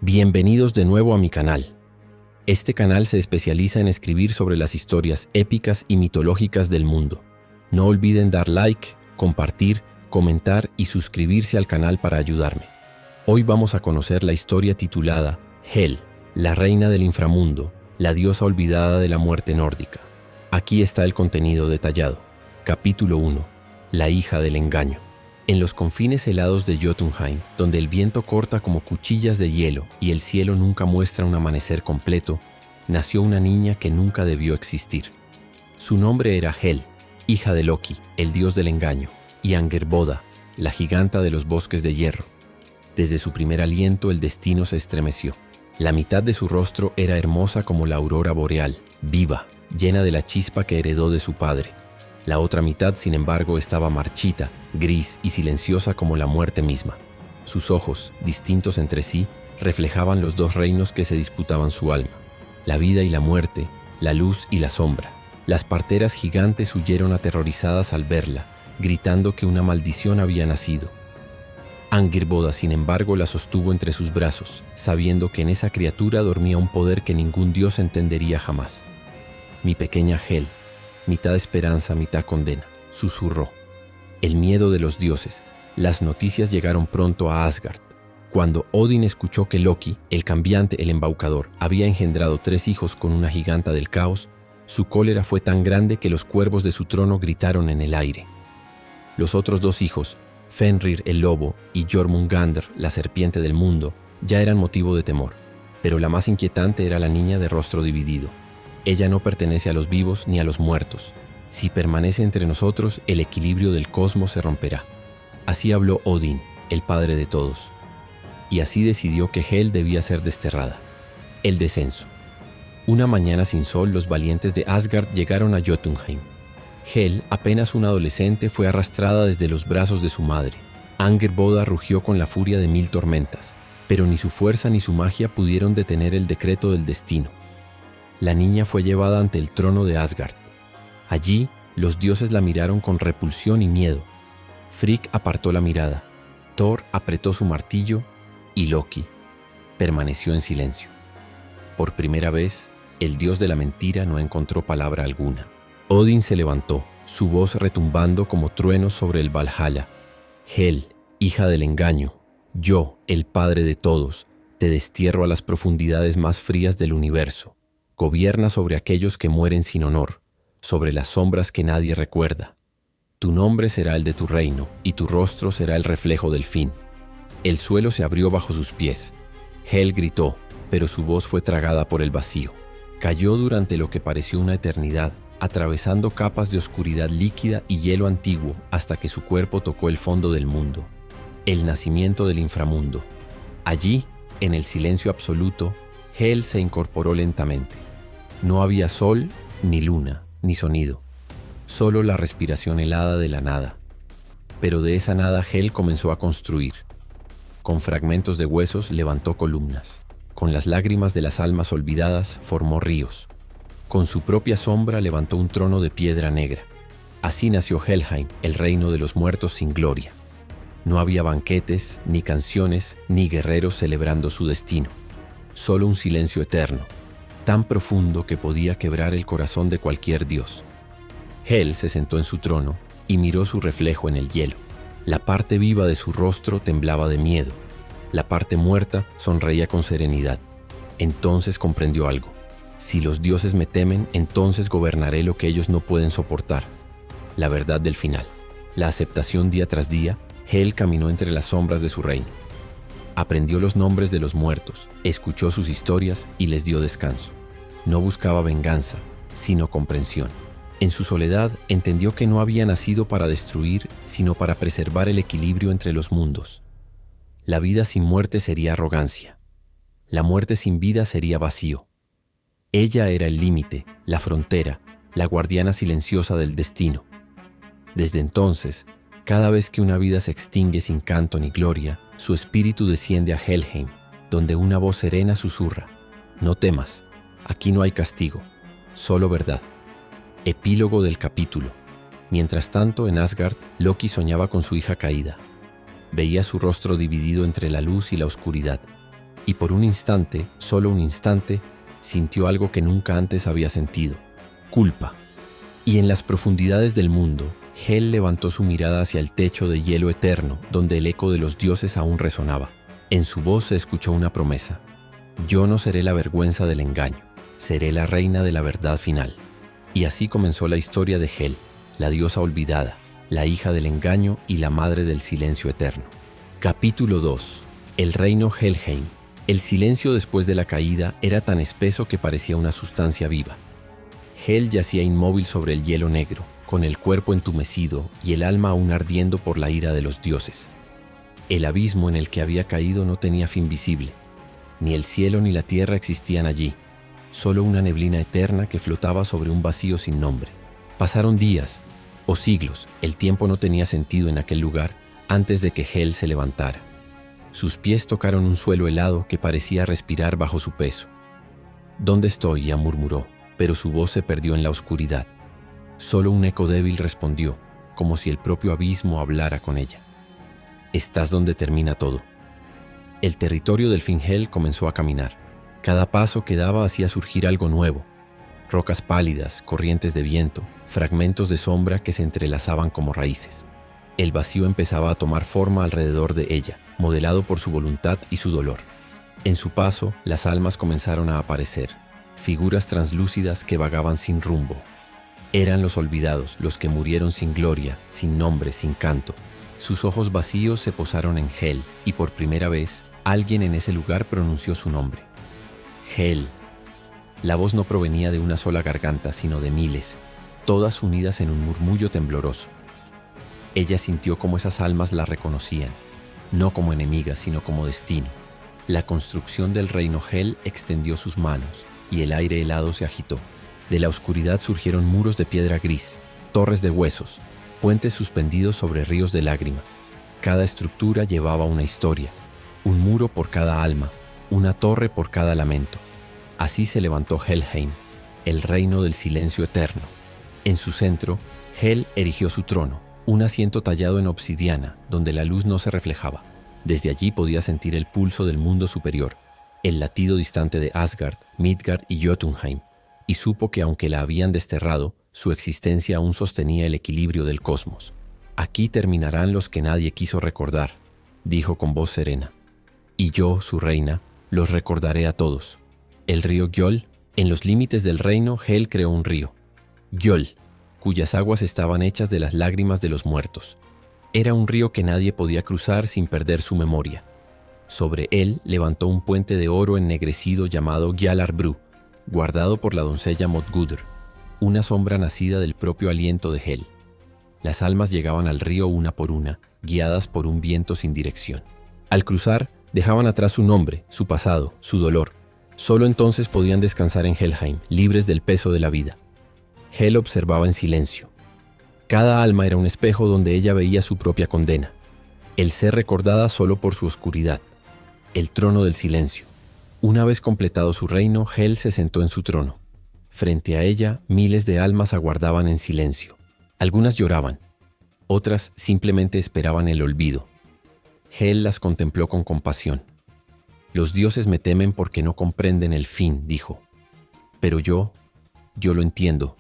Bienvenidos de nuevo a mi canal. Este canal se especializa en escribir sobre las historias épicas y mitológicas del mundo. No olviden dar like, compartir, comentar y suscribirse al canal para ayudarme. Hoy vamos a conocer la historia titulada Hel, la reina del inframundo, la diosa olvidada de la muerte nórdica. Aquí está el contenido detallado. Capítulo 1. La hija del engaño. En los confines helados de Jotunheim, donde el viento corta como cuchillas de hielo y el cielo nunca muestra un amanecer completo, nació una niña que nunca debió existir. Su nombre era Hel, hija de Loki, el dios del engaño, y Angerboda, la giganta de los bosques de hierro. Desde su primer aliento el destino se estremeció. La mitad de su rostro era hermosa como la aurora boreal, viva, llena de la chispa que heredó de su padre. La otra mitad, sin embargo, estaba marchita, gris y silenciosa como la muerte misma. Sus ojos, distintos entre sí, reflejaban los dos reinos que se disputaban su alma: la vida y la muerte, la luz y la sombra. Las parteras gigantes huyeron aterrorizadas al verla, gritando que una maldición había nacido. Angerboda, sin embargo, la sostuvo entre sus brazos, sabiendo que en esa criatura dormía un poder que ningún dios entendería jamás. Mi pequeña Hel, mitad esperanza, mitad condena, susurró. El miedo de los dioses. Las noticias llegaron pronto a Asgard. Cuando Odin escuchó que Loki, el cambiante, el embaucador, había engendrado 3 hijos con una giganta del caos, su cólera fue tan grande que los cuervos de su trono gritaron en el aire. Los otros 2 hijos, Fenrir el lobo y Jormungandr, la serpiente del mundo, ya eran motivo de temor, pero la más inquietante era la niña de rostro dividido. Ella no pertenece a los vivos ni a los muertos. Si permanece entre nosotros, el equilibrio del cosmos se romperá. Así habló Odín, el padre de todos. Y así decidió que Hel debía ser desterrada. El descenso. Una mañana sin sol, los valientes de Asgard llegaron a Jotunheim. Hel, apenas una adolescente, fue arrastrada desde los brazos de su madre. Angerboda rugió con la furia de 1000 tormentas, pero ni su fuerza ni su magia pudieron detener el decreto del destino. La niña fue llevada ante el trono de Asgard. Allí, los dioses la miraron con repulsión y miedo. Frigg apartó la mirada, Thor apretó su martillo y Loki permaneció en silencio. Por primera vez, el dios de la mentira no encontró palabra alguna. Odin se levantó, su voz retumbando como truenos sobre el Valhalla. Hel, hija del engaño, yo, el padre de todos, te destierro a las profundidades más frías del universo. Gobierna sobre aquellos que mueren sin honor, sobre las sombras que nadie recuerda. Tu nombre será el de tu reino, y tu rostro será el reflejo del fin. El suelo se abrió bajo sus pies. Hel gritó, pero su voz fue tragada por el vacío. Cayó durante lo que pareció una eternidad, atravesando capas de oscuridad líquida y hielo antiguo hasta que su cuerpo tocó el fondo del mundo, el nacimiento del inframundo. Allí, en el silencio absoluto, Hel se incorporó lentamente. No había sol, ni luna, ni sonido, solo la respiración helada de la nada. Pero de esa nada Hel comenzó a construir. Con fragmentos de huesos levantó columnas. Con las lágrimas de las almas olvidadas formó ríos. Con su propia sombra levantó un trono de piedra negra. Así nació Helheim, el reino de los muertos sin gloria. No había banquetes, ni canciones, ni guerreros celebrando su destino. Solo un silencio eterno, tan profundo que podía quebrar el corazón de cualquier dios. Hel se sentó en su trono y miró su reflejo en el hielo. La parte viva de su rostro temblaba de miedo. La parte muerta sonreía con serenidad. Entonces comprendió algo. Si los dioses me temen, entonces gobernaré lo que ellos no pueden soportar. La verdad del final. La aceptación día tras día, Hel caminó entre las sombras de su reino. Aprendió los nombres de los muertos, escuchó sus historias y les dio descanso. No buscaba venganza, sino comprensión. En su soledad entendió que no había nacido para destruir, sino para preservar el equilibrio entre los mundos. La vida sin muerte sería arrogancia. La muerte sin vida sería vacío. Ella era el límite, la frontera, la guardiana silenciosa del destino. Desde entonces, cada vez que una vida se extingue sin canto ni gloria, su espíritu desciende a Helheim, donde una voz serena susurra: no temas, aquí no hay castigo, solo verdad. Epílogo del capítulo. Mientras tanto, en Asgard, Loki soñaba con su hija caída. Veía su rostro dividido entre la luz y la oscuridad, y por un instante, solo un instante, sintió algo que nunca antes había sentido: culpa. Y en las profundidades del mundo, Hel levantó su mirada hacia el techo de hielo eterno, donde el eco de los dioses aún resonaba. En su voz se escuchó una promesa: yo no seré la vergüenza del engaño, seré la reina de la verdad final. Y así comenzó la historia de Hel, la diosa olvidada, la hija del engaño y la madre del silencio eterno. Capítulo 2. El reino Helheim. El silencio después de la caída era tan espeso que parecía una sustancia viva. Hel yacía inmóvil sobre el hielo negro, con el cuerpo entumecido y el alma aún ardiendo por la ira de los dioses. El abismo en el que había caído no tenía fin visible. Ni el cielo ni la tierra existían allí, solo una neblina eterna que flotaba sobre un vacío sin nombre. Pasaron días o siglos, el tiempo no tenía sentido en aquel lugar antes de que Hel se levantara. Sus pies tocaron un suelo helado que parecía respirar bajo su peso. «¿Dónde estoy?», ya murmuró, pero su voz se perdió en la oscuridad. Solo un eco débil respondió, como si el propio abismo hablara con ella. «Estás donde termina todo». El territorio del Fingel comenzó a caminar. Cada paso que daba hacía surgir algo nuevo: rocas pálidas, corrientes de viento, fragmentos de sombra que se entrelazaban como raíces. El vacío empezaba a tomar forma alrededor de ella, modelado por su voluntad y su dolor. En su paso, las almas comenzaron a aparecer, figuras translúcidas que vagaban sin rumbo. Eran los olvidados, los que murieron sin gloria, sin nombre, sin canto. Sus ojos vacíos se posaron en Hel, y por primera vez, alguien en ese lugar pronunció su nombre. Hel. La voz no provenía de una sola garganta, sino de miles, todas unidas en un murmullo tembloroso. Ella sintió cómo esas almas la reconocían, no como enemiga, sino como destino. La construcción del reino Hel extendió sus manos, y el aire helado se agitó. De la oscuridad surgieron muros de piedra gris, torres de huesos, puentes suspendidos sobre ríos de lágrimas. Cada estructura llevaba una historia, un muro por cada alma, una torre por cada lamento. Así se levantó Helheim, el reino del silencio eterno. En su centro, Hel erigió su trono, un asiento tallado en obsidiana, donde la luz no se reflejaba. Desde allí podía sentir el pulso del mundo superior, el latido distante de Asgard, Midgard y Jotunheim, y supo que aunque la habían desterrado, su existencia aún sostenía el equilibrio del cosmos. «Aquí terminarán los que nadie quiso recordar», dijo con voz serena. «Y yo, su reina, los recordaré a todos». El río Gjoll. En los límites del reino, Hel creó un río, Gjoll, cuyas aguas estaban hechas de las lágrimas de los muertos. Era un río que nadie podía cruzar sin perder su memoria. Sobre él levantó un puente de oro ennegrecido llamado Gjallarbrú, guardado por la doncella Modgudr, una sombra nacida del propio aliento de Hel. Las almas llegaban al río una por una, guiadas por un viento sin dirección. Al cruzar, dejaban atrás su nombre, su pasado, su dolor. Solo entonces podían descansar en Helheim, libres del peso de la vida. Hel observaba en silencio. Cada alma era un espejo donde ella veía su propia condena, el ser recordada solo por su oscuridad, el trono del silencio. Una vez completado su reino, Hel se sentó en su trono. Frente a ella, miles de almas aguardaban en silencio. Algunas lloraban, otras simplemente esperaban el olvido. Hel las contempló con compasión. «Los dioses me temen porque no comprenden el fin», dijo. «Pero yo lo entiendo.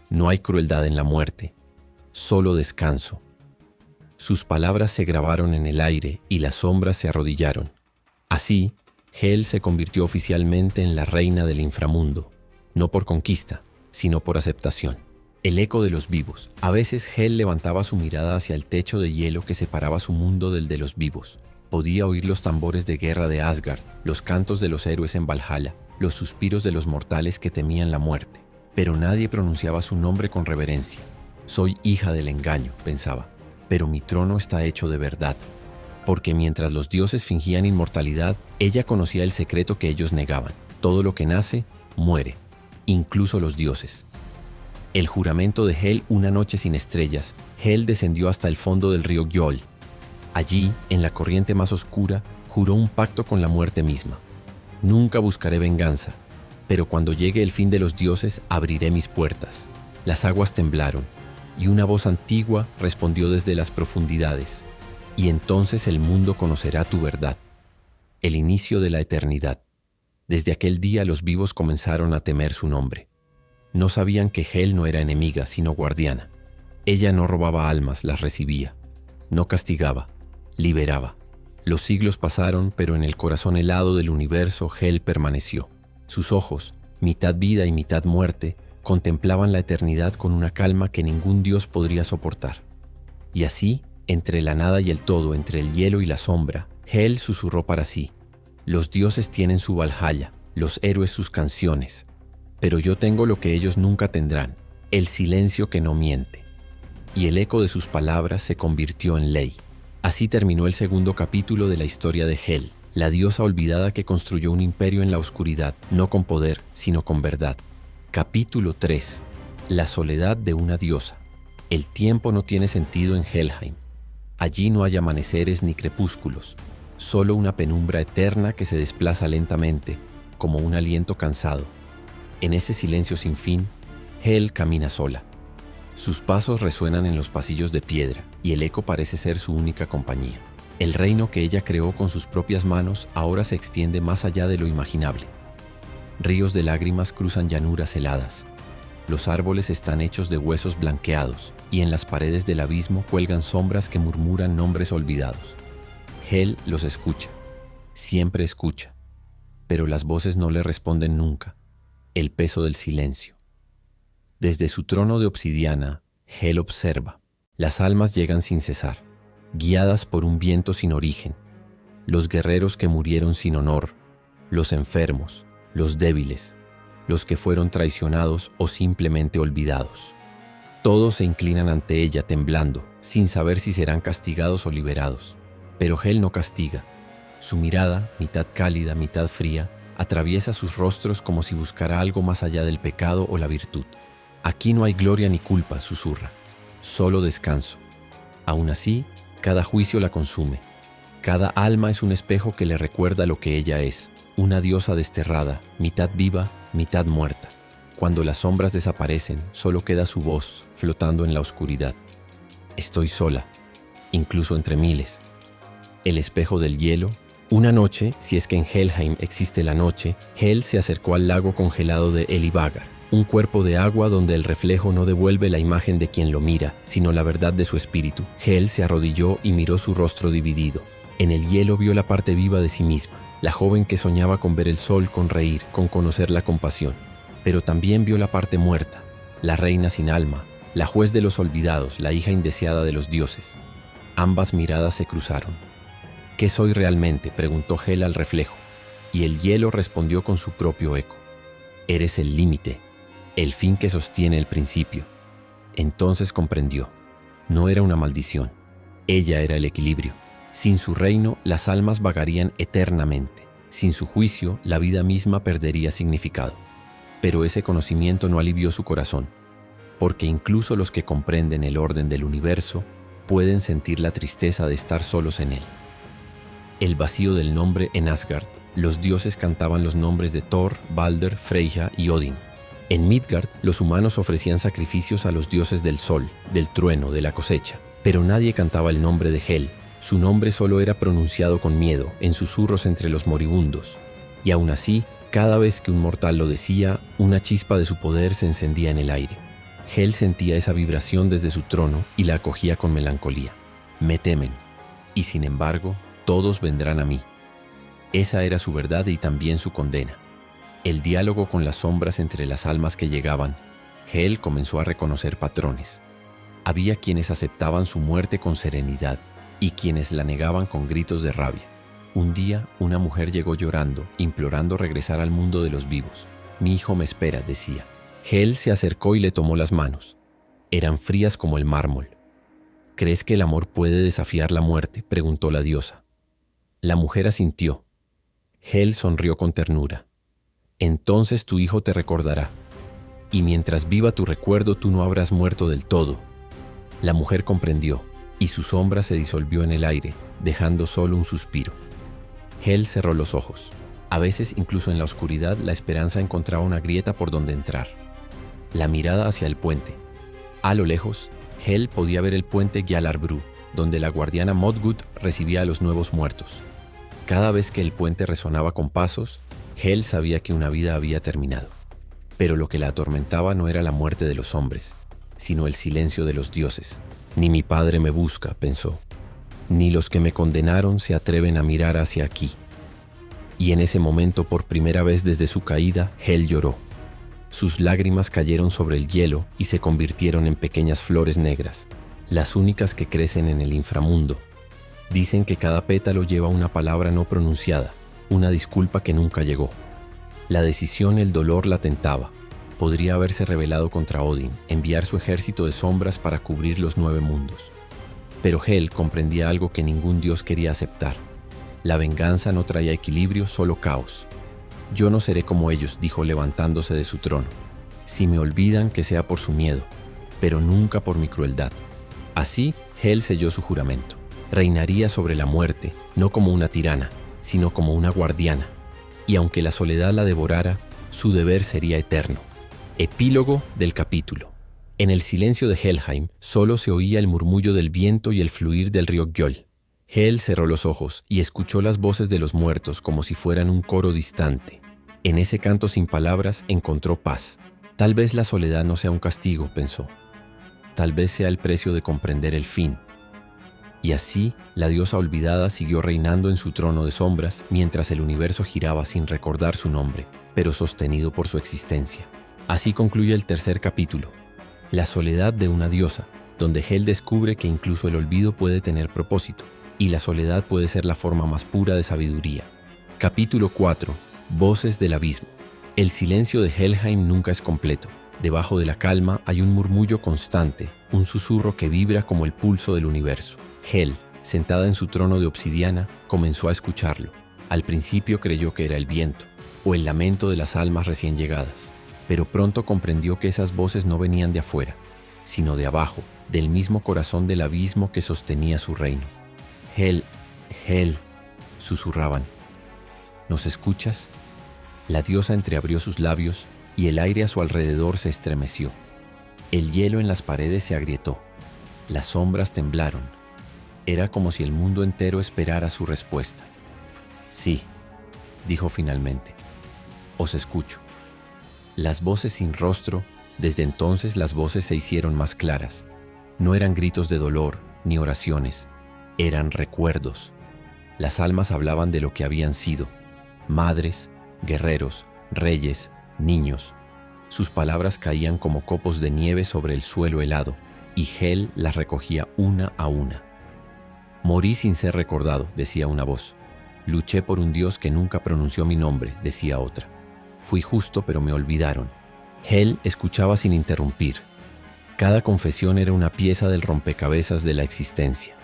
No hay crueldad en la muerte, solo descanso». Sus palabras se grabaron en el aire y las sombras se arrodillaron. Así, Hel se convirtió oficialmente en la reina del inframundo, no por conquista, sino por aceptación. El eco de los vivos. A veces Hel levantaba su mirada hacia el techo de hielo que separaba su mundo del de los vivos. Podía oír los tambores de guerra de Asgard, los cantos de los héroes en Valhalla, los suspiros de los mortales que temían la muerte. Pero nadie pronunciaba su nombre con reverencia. «Soy hija del engaño», pensaba, «pero mi trono está hecho de verdad». Porque mientras los dioses fingían inmortalidad, ella conocía el secreto que ellos negaban. Todo lo que nace, muere, incluso los dioses. El juramento de Hel, una noche sin estrellas. Hel descendió hasta el fondo del río Gjoll. Allí, en la corriente más oscura, juró un pacto con la muerte misma. «Nunca buscaré venganza, pero cuando llegue el fin de los dioses, abriré mis puertas». Las aguas temblaron, y una voz antigua respondió desde las profundidades: «Y entonces el mundo conocerá tu verdad». el inicio de la eternidad. Desde aquel día los vivos comenzaron a temer su nombre. No sabían que Hel no era enemiga, sino guardiana. Ella no robaba almas, las recibía. No castigaba, liberaba. Los siglos pasaron, pero en el corazón helado del universo Hel permaneció. Sus ojos, mitad vida y mitad muerte, contemplaban la eternidad con una calma que ningún dios podría soportar. Y así, entre la nada y el todo, entre el hielo y la sombra, Hel susurró para sí: los dioses tienen su Valhalla, los héroes sus canciones, pero yo tengo lo que ellos nunca tendrán, el silencio que no miente. Y el eco de sus palabras se convirtió en ley. Así terminó el segundo capítulo de la historia de Hel, la diosa olvidada que construyó un imperio en la oscuridad, no con poder, sino con verdad. Capítulo 3. La soledad de una diosa. El tiempo no tiene sentido en Helheim. Allí no hay amaneceres ni crepúsculos, solo una penumbra eterna que se desplaza lentamente, como un aliento cansado. En ese silencio sin fin, Hel camina sola. Sus pasos resuenan en los pasillos de piedra y el eco parece ser su única compañía. El reino que ella creó con sus propias manos ahora se extiende más allá de lo imaginable. Ríos de lágrimas cruzan llanuras heladas. Los árboles están hechos de huesos blanqueados y en las paredes del abismo cuelgan sombras que murmuran nombres olvidados. Hel los escucha, siempre escucha, pero las voces no le responden nunca. El peso del silencio. Desde su trono de obsidiana, Hel observa. Las almas llegan sin cesar, guiadas por un viento sin origen. Los guerreros que murieron sin honor, los enfermos, los débiles, los que fueron traicionados o simplemente olvidados. Todos se inclinan ante ella temblando, sin saber si serán castigados o liberados. Pero Hel no castiga. Su mirada, mitad cálida, mitad fría, atraviesa sus rostros como si buscara algo más allá del pecado o la virtud. Aquí no hay gloria ni culpa, susurra, solo descanso. Aún así, cada juicio la consume. Cada alma es un espejo que le recuerda lo que ella es, una diosa desterrada, mitad viva, mitad muerta. Cuando las sombras desaparecen, solo queda su voz, flotando en la oscuridad. Estoy sola, incluso entre miles. El espejo del hielo. Una noche, si es que en Helheim existe la noche, Hel se acercó al lago congelado de Elivagar, un cuerpo de agua donde el reflejo no devuelve la imagen de quien lo mira, sino la verdad de su espíritu. Hel se arrodilló y miró su rostro dividido. En el hielo vio la parte viva de sí misma, la joven que soñaba con ver el sol, con reír, con conocer la compasión. Pero también vio la parte muerta, la reina sin alma, la juez de los olvidados, la hija indeseada de los dioses. Ambas miradas se cruzaron. ¿Qué soy realmente?, preguntó Hel al reflejo, y el hielo respondió con su propio eco. Eres el límite, el fin que sostiene el principio. Entonces comprendió. No era una maldición. Ella era el equilibrio. Sin su reino, las almas vagarían eternamente. Sin su juicio, la vida misma perdería significado. Pero ese conocimiento no alivió su corazón, porque incluso los que comprenden el orden del universo pueden sentir la tristeza de estar solos en él. El vacío del nombre en Asgard. Los dioses cantaban los nombres de Thor, Balder, Freyja y Odin. En Midgard, los humanos ofrecían sacrificios a los dioses del sol, del trueno, de la cosecha. Pero nadie cantaba el nombre de Hel. Su nombre solo era pronunciado con miedo, en susurros entre los moribundos. Y aún así, cada vez que un mortal lo decía, una chispa de su poder se encendía en el aire. Hel sentía esa vibración desde su trono y la acogía con melancolía. Me temen, y sin embargo, todos vendrán a mí. Esa era su verdad y también su condena. El diálogo con las sombras entre las almas que llegaban. Hel comenzó a reconocer patrones. Había quienes aceptaban su muerte con serenidad y quienes la negaban con gritos de rabia. Un día, una mujer llegó llorando, implorando regresar al mundo de los vivos. Mi hijo me espera, decía. Hel se acercó y le tomó las manos. Eran frías como el mármol. ¿Crees que el amor puede desafiar la muerte?, preguntó la diosa. La mujer asintió. Hel sonrió con ternura. Entonces tu hijo te recordará, y mientras viva tu recuerdo tú no habrás muerto del todo. La mujer comprendió, y su sombra se disolvió en el aire, dejando solo un suspiro. Hel cerró los ojos. A veces, incluso en la oscuridad, la esperanza encontraba una grieta por donde entrar. La mirada hacia el puente. A lo lejos, Hel podía ver el puente Gjallarbrú, donde la guardiana Modgud recibía a los nuevos muertos. Cada vez que el puente resonaba con pasos, Hel sabía que una vida había terminado. Pero lo que la atormentaba no era la muerte de los hombres, sino el silencio de los dioses. Ni mi padre me busca, pensó, ni los que me condenaron se atreven a mirar hacia aquí. Y en ese momento, por primera vez desde su caída, Hel lloró. Sus lágrimas cayeron sobre el hielo y se convirtieron en pequeñas flores negras, las únicas que crecen en el inframundo. Dicen que cada pétalo lleva una palabra no pronunciada, una disculpa que nunca llegó. La decisión, el dolor la tentaba. Podría haberse rebelado contra Odin, enviar su ejército de sombras para cubrir los 9 mundos. Pero Hel comprendía algo que ningún dios quería aceptar. La venganza no traía equilibrio, solo caos. Yo no seré como ellos, dijo levantándose de su trono. Si me olvidan, que sea por su miedo, pero nunca por mi crueldad. Así, Hel selló su juramento. Reinaría sobre la muerte, no como una tirana, sino como una guardiana. Y aunque la soledad la devorara, su deber sería eterno. Epílogo del capítulo. En el silencio de Helheim solo se oía el murmullo del viento y el fluir del río Gjöll. Hel cerró los ojos y escuchó las voces de los muertos como si fueran un coro distante. En ese canto sin palabras encontró paz. Tal vez la soledad no sea un castigo, pensó. Tal vez sea el precio de comprender el fin. Y así, la diosa olvidada siguió reinando en su trono de sombras mientras el universo giraba sin recordar su nombre, pero sostenido por su existencia. Así concluye el tercer capítulo, la soledad de una diosa, donde Hel descubre que incluso el olvido puede tener propósito, y la soledad puede ser la forma más pura de sabiduría. Capítulo 4. Voces del abismo. El silencio de Helheim nunca es completo. Debajo de la calma hay un murmullo constante, un susurro que vibra como el pulso del universo. Hel, sentada en su trono de obsidiana, comenzó a escucharlo. Al principio creyó que era el viento, o el lamento de las almas recién llegadas, pero pronto comprendió que esas voces no venían de afuera, sino de abajo, del mismo corazón del abismo que sostenía su reino. Hel, Hel, susurraban. ¿Nos escuchas? La diosa entreabrió sus labios y el aire a su alrededor se estremeció. El hielo en las paredes se agrietó. Las sombras temblaron. Era como si el mundo entero esperara su respuesta. Sí, dijo finalmente. Os escucho. Las voces sin rostro, desde entonces las voces se hicieron más claras. No eran gritos de dolor ni oraciones, eran recuerdos. Las almas hablaban de lo que habían sido, madres, guerreros, reyes, niños. Sus palabras caían como copos de nieve sobre el suelo helado, y Hel las recogía una a una. Morí sin ser recordado, decía una voz. Luché por un dios que nunca pronunció mi nombre, decía otra. Fui justo, pero me olvidaron. Hel escuchaba sin interrumpir. Cada confesión era una pieza del rompecabezas de la existencia.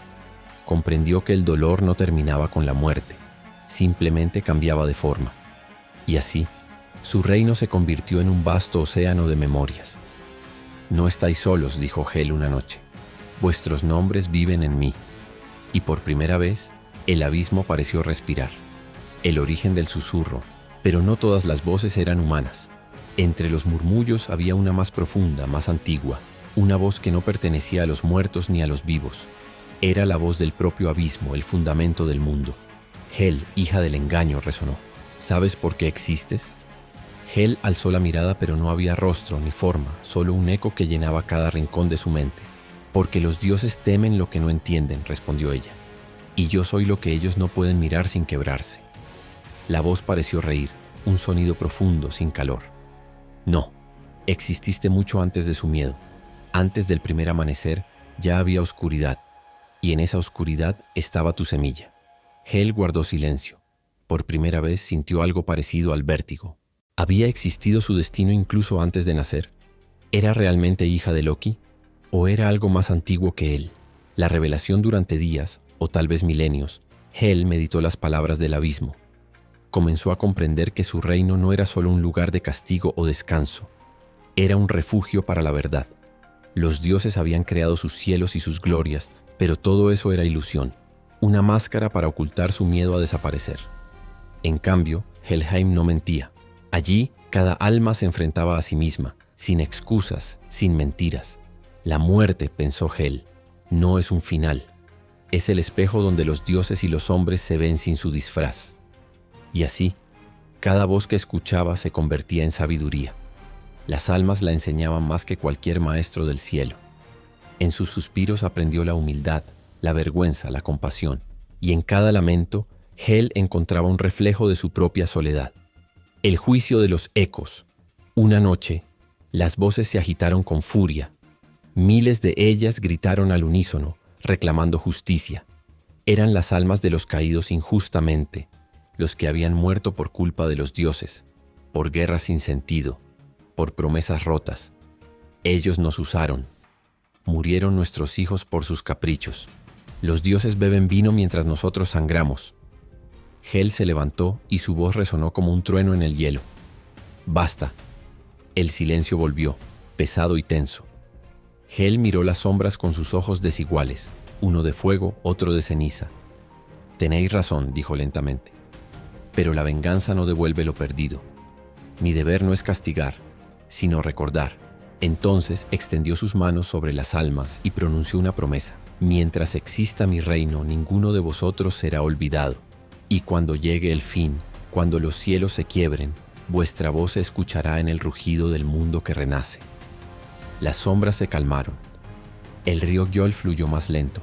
Comprendió que el dolor no terminaba con la muerte, simplemente cambiaba de forma. Y así, su reino se convirtió en un vasto océano de memorias. No estáis solos, dijo Hel una noche. Vuestros nombres viven en mí. Y por primera vez, el abismo pareció respirar. El origen del susurro, pero no todas las voces eran humanas. Entre los murmullos había una más profunda, más antigua, una voz que no pertenecía a los muertos ni a los vivos. Era la voz del propio abismo, el fundamento del mundo. Hel, hija del engaño, resonó. ¿Sabes por qué existes? Hel alzó la mirada, pero no había rostro ni forma, solo un eco que llenaba cada rincón de su mente. Porque los dioses temen lo que no entienden, respondió ella. Y yo soy lo que ellos no pueden mirar sin quebrarse. La voz pareció reír, un sonido profundo, sin calor. No, exististe mucho antes de su miedo. Antes del primer amanecer ya había oscuridad, y en esa oscuridad estaba tu semilla. Hel guardó silencio. Por primera vez sintió algo parecido al vértigo. ¿Había existido su destino incluso antes de nacer? ¿Era realmente hija de Loki? ¿O era algo más antiguo que él? La revelación durante días, o tal vez milenios, Hel meditó las palabras del abismo. Comenzó a comprender que su reino no era solo un lugar de castigo o descanso. Era un refugio para la verdad. Los dioses habían creado sus cielos y sus glorias, pero todo eso era ilusión, una máscara para ocultar su miedo a desaparecer. En cambio, Helheim no mentía. Allí, cada alma se enfrentaba a sí misma, sin excusas, sin mentiras. La muerte, pensó Hel, no es un final. Es el espejo donde los dioses y los hombres se ven sin su disfraz. Y así, cada voz que escuchaba se convertía en sabiduría. Las almas la enseñaban más que cualquier maestro del cielo. En sus suspiros aprendió la humildad, la vergüenza, la compasión, y en cada lamento, Hel encontraba un reflejo de su propia soledad. El juicio de los ecos. Una noche, las voces se agitaron con furia. Miles de ellas gritaron al unísono, reclamando justicia. Eran las almas de los caídos injustamente, los que habían muerto por culpa de los dioses, por guerras sin sentido, por promesas rotas. Ellos nos usaron. Murieron nuestros hijos por sus caprichos. Los dioses beben vino mientras nosotros sangramos. Hel se levantó y su voz resonó como un trueno en el hielo. Basta. El silencio volvió, pesado y tenso. Hel miró las sombras con sus ojos desiguales, uno de fuego, otro de ceniza. Tenéis razón, dijo lentamente. Pero la venganza no devuelve lo perdido. Mi deber no es castigar, sino recordar. Entonces extendió sus manos sobre las almas y pronunció una promesa. Mientras exista mi reino, ninguno de vosotros será olvidado. Y cuando llegue el fin, cuando los cielos se quiebren, vuestra voz se escuchará en el rugido del mundo que renace. Las sombras se calmaron. El río Gjol fluyó más lento,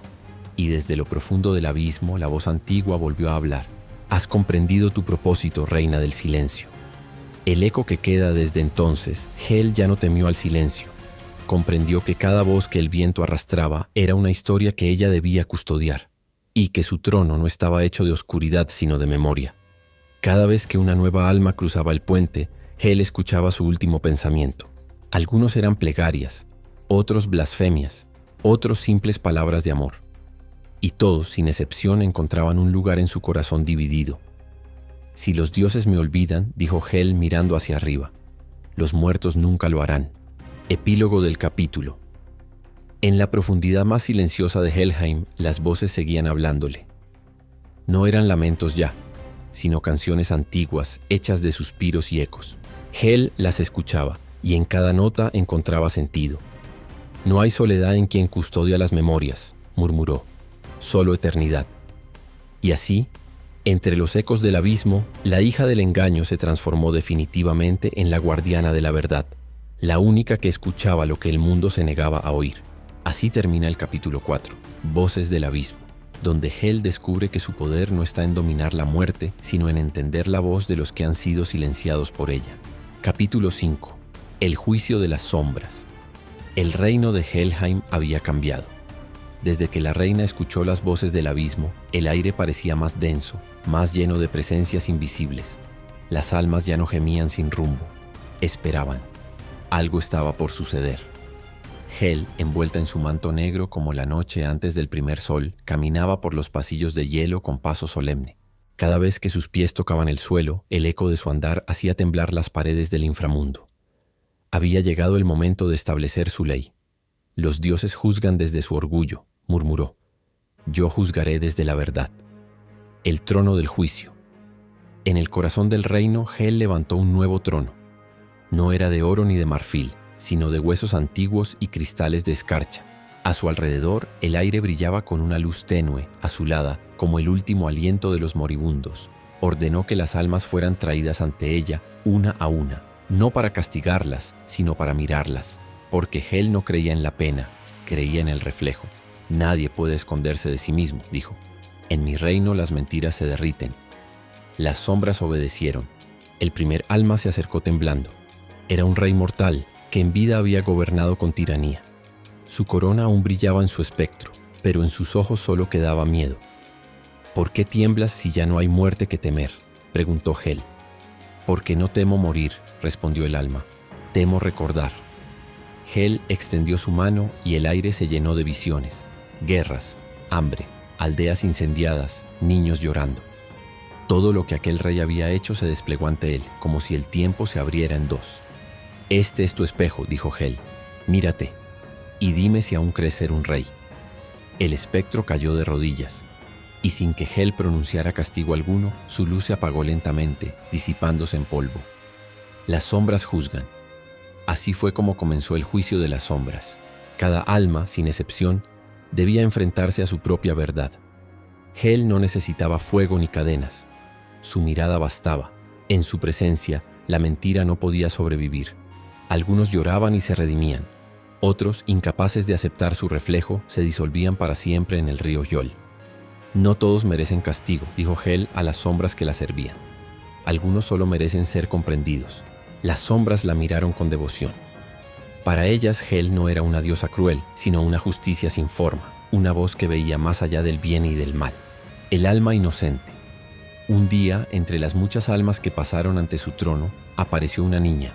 y desde lo profundo del abismo la voz antigua volvió a hablar. Has comprendido tu propósito, reina del silencio. El eco que queda desde entonces, Hel ya no temió al silencio. Comprendió que cada voz que el viento arrastraba era una historia que ella debía custodiar, y que su trono no estaba hecho de oscuridad sino de memoria. Cada vez que una nueva alma cruzaba el puente, Hel escuchaba su último pensamiento. Algunos eran plegarias, otros blasfemias, otros simples palabras de amor. Y todos, sin excepción, encontraban un lugar en su corazón dividido. Si los dioses me olvidan, dijo Hel mirando hacia arriba, los muertos nunca lo harán. Epílogo del capítulo. En la profundidad más silenciosa de Helheim, las voces seguían hablándole. No eran lamentos ya, sino canciones antiguas, hechas de suspiros y ecos. Hel las escuchaba, y en cada nota encontraba sentido. No hay soledad en quien custodia las memorias, murmuró, solo eternidad. Y así, entre los ecos del abismo, la hija del engaño se transformó definitivamente en la guardiana de la verdad, la única que escuchaba lo que el mundo se negaba a oír. Así termina el capítulo 4, Voces del Abismo, donde Hel descubre que su poder no está en dominar la muerte, sino en entender la voz de los que han sido silenciados por ella. Capítulo 5, El juicio de las sombras. El reino de Helheim había cambiado. Desde que la reina escuchó las voces del abismo, el aire parecía más denso, más lleno de presencias invisibles. Las almas ya no gemían sin rumbo, esperaban. Algo estaba por suceder. Hel, envuelta en su manto negro como la noche antes del primer sol, caminaba por los pasillos de hielo con paso solemne. Cada vez que sus pies tocaban el suelo, el eco de su andar hacía temblar las paredes del inframundo. Había llegado el momento de establecer su ley. Los dioses juzgan desde su orgullo, murmuró. Yo juzgaré desde la verdad. El trono del juicio. En el corazón del reino, Hel levantó un nuevo trono. No era de oro ni de marfil, sino de huesos antiguos y cristales de escarcha. A su alrededor, el aire brillaba con una luz tenue, azulada, como el último aliento de los moribundos. Ordenó que las almas fueran traídas ante ella, una a una, no para castigarlas, sino para mirarlas, porque Hel no creía en la pena, creía en el reflejo. Nadie puede esconderse de sí mismo, dijo. En mi reino las mentiras se derriten. Las sombras obedecieron. El primer alma se acercó temblando. Era un rey mortal, que en vida había gobernado con tiranía. Su corona aún brillaba en su espectro, pero en sus ojos solo quedaba miedo. ¿Por qué tiemblas si ya no hay muerte que temer?, preguntó Hel. Porque no temo morir, respondió el alma. Temo recordar. Hel extendió su mano y el aire se llenó de visiones. Guerras, hambre, aldeas incendiadas, niños llorando. Todo lo que aquel rey había hecho se desplegó ante él, como si el tiempo se abriera en dos. Este es tu espejo, dijo Hel. Mírate, y dime si aún crees ser un rey. El espectro cayó de rodillas, y sin que Hel pronunciara castigo alguno, su luz se apagó lentamente, disipándose en polvo. Las sombras juzgan. Así fue como comenzó el juicio de las sombras. Cada alma, sin excepción, Debía enfrentarse a su propia verdad. Hel no necesitaba fuego ni cadenas. Su mirada bastaba. En su presencia, la mentira no podía sobrevivir. Algunos lloraban y se redimían. Otros, incapaces de aceptar su reflejo, se disolvían para siempre en el río Yol. No todos merecen castigo, dijo Hel a las sombras que la servían. Algunos solo merecen ser comprendidos. Las sombras la miraron con devoción. Para ellas, Hel no era una diosa cruel, sino una justicia sin forma, una voz que veía más allá del bien y del mal. El alma inocente. Un día, entre las muchas almas que pasaron ante su trono, apareció una niña.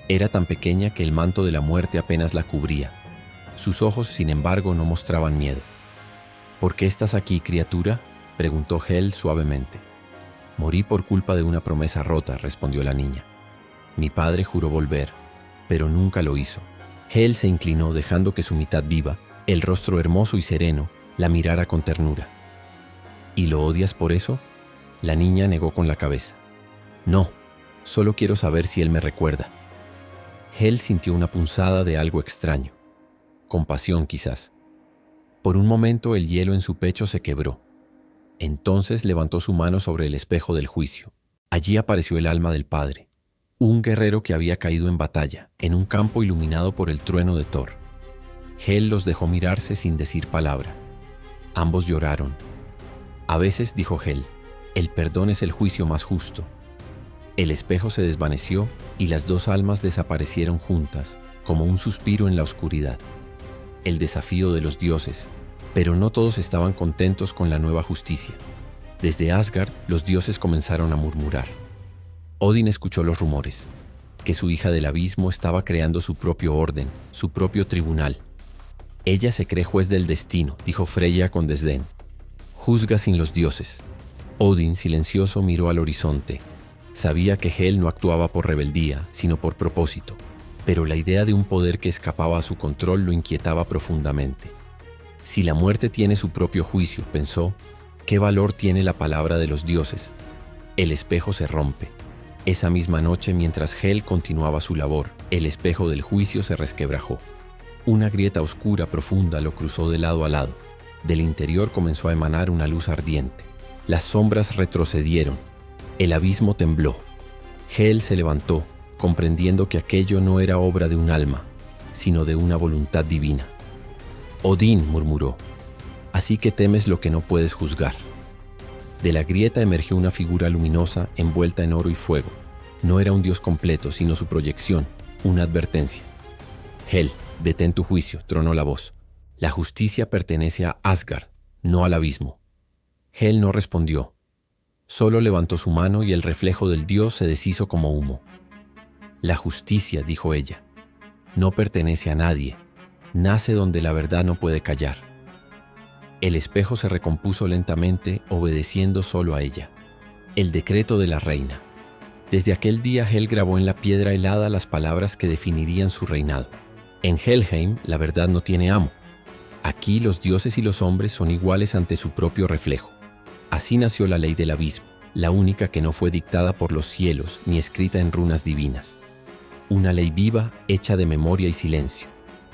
Era tan pequeña que el manto de la muerte apenas la cubría. Sus ojos, sin embargo, no mostraban miedo. ¿Por qué estás aquí, criatura?, preguntó Hel suavemente. Morí por culpa de una promesa rota, respondió la niña. Mi padre juró volver, pero nunca lo hizo. Hel se inclinó dejando que su mitad viva, el rostro hermoso y sereno, la mirara con ternura. ¿Y lo odias por eso? La niña negó con la cabeza. No, solo quiero saber si él me recuerda. Hel sintió una punzada de algo extraño. Compasión, quizás. Por un momento el hielo en su pecho se quebró. Entonces levantó su mano sobre el espejo del juicio. Allí apareció el alma del padre. Un guerrero que había caído en batalla, en un campo iluminado por el trueno de Thor. Hel los dejó mirarse sin decir palabra. Ambos lloraron. A veces, dijo Hel, el perdón es el juicio más justo. El espejo se desvaneció y las dos almas desaparecieron juntas, como un suspiro en la oscuridad. El desafío de los dioses, pero no todos estaban contentos con la nueva justicia. Desde Asgard, los dioses comenzaron a murmurar. Odin escuchó los rumores, que su hija del abismo estaba creando su propio orden, su propio tribunal. Ella se cree juez del destino, dijo Freya con desdén. Juzga sin los dioses. Odin, silencioso, miró al horizonte. Sabía que Hel no actuaba por rebeldía, sino por propósito, pero la idea de un poder que escapaba a su control lo inquietaba profundamente. Si la muerte tiene su propio juicio, pensó, ¿qué valor tiene la palabra de los dioses? El espejo se rompe. Esa misma noche, mientras Hel continuaba su labor, el espejo del juicio se resquebrajó. Una grieta oscura profunda lo cruzó de lado a lado. Del interior comenzó a emanar una luz ardiente. Las sombras retrocedieron. El abismo tembló. Hel se levantó, comprendiendo que aquello no era obra de un alma, sino de una voluntad divina. Odín, murmuró, así que temes lo que no puedes juzgar. De la grieta emergió una figura luminosa envuelta en oro y fuego. No era un dios completo, sino su proyección, una advertencia. Hel, detén tu juicio, tronó la voz. La justicia pertenece a Asgard, no al abismo. Hel no respondió. Solo levantó su mano y el reflejo del dios se deshizo como humo. La justicia, dijo ella, no pertenece a nadie. Nace donde la verdad no puede callar. El espejo se recompuso lentamente, obedeciendo solo a ella. El decreto de la reina. Desde aquel día Hel grabó en la piedra helada las palabras que definirían su reinado. En Helheim, la verdad no tiene amo. Aquí los dioses y los hombres son iguales ante su propio reflejo. Así nació la ley del abismo, la única que no fue dictada por los cielos ni escrita en runas divinas. Una ley viva, hecha de memoria y silencio.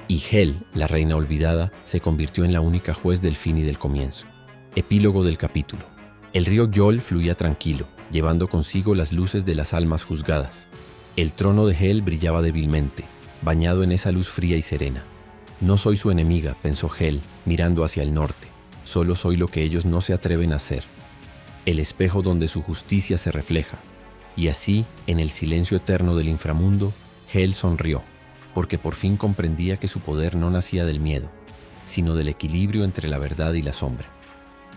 Y Hel, la reina olvidada, se convirtió en la única juez del fin y del comienzo. Epílogo del capítulo. El río Yol fluía tranquilo, llevando consigo las luces de las almas juzgadas. El trono de Hel brillaba débilmente, bañado en esa luz fría y serena. No soy su enemiga, pensó Hel, mirando hacia el norte. Solo soy lo que ellos no se atreven a hacer. El espejo donde su justicia se refleja. Y así, en el silencio eterno del inframundo, Hel sonrió, porque por fin comprendía que su poder no nacía del miedo, sino del equilibrio entre la verdad y la sombra.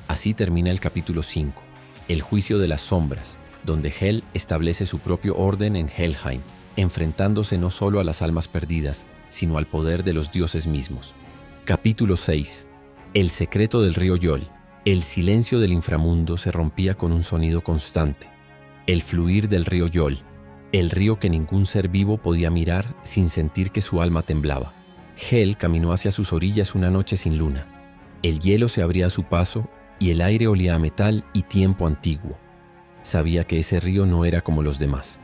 Así termina el capítulo 5, el juicio de las sombras, donde Hel establece su propio orden en Helheim, enfrentándose no solo a las almas perdidas, sino al poder de los dioses mismos. Capítulo 6. El secreto del río Yol. El silencio del inframundo se rompía con un sonido constante. El fluir del río Yol, el río que ningún ser vivo podía mirar sin sentir que su alma temblaba. Hel caminó hacia sus orillas una noche sin luna. El hielo se abría a su paso y el aire olía a metal y tiempo antiguo. Sabía que ese río no era como los demás.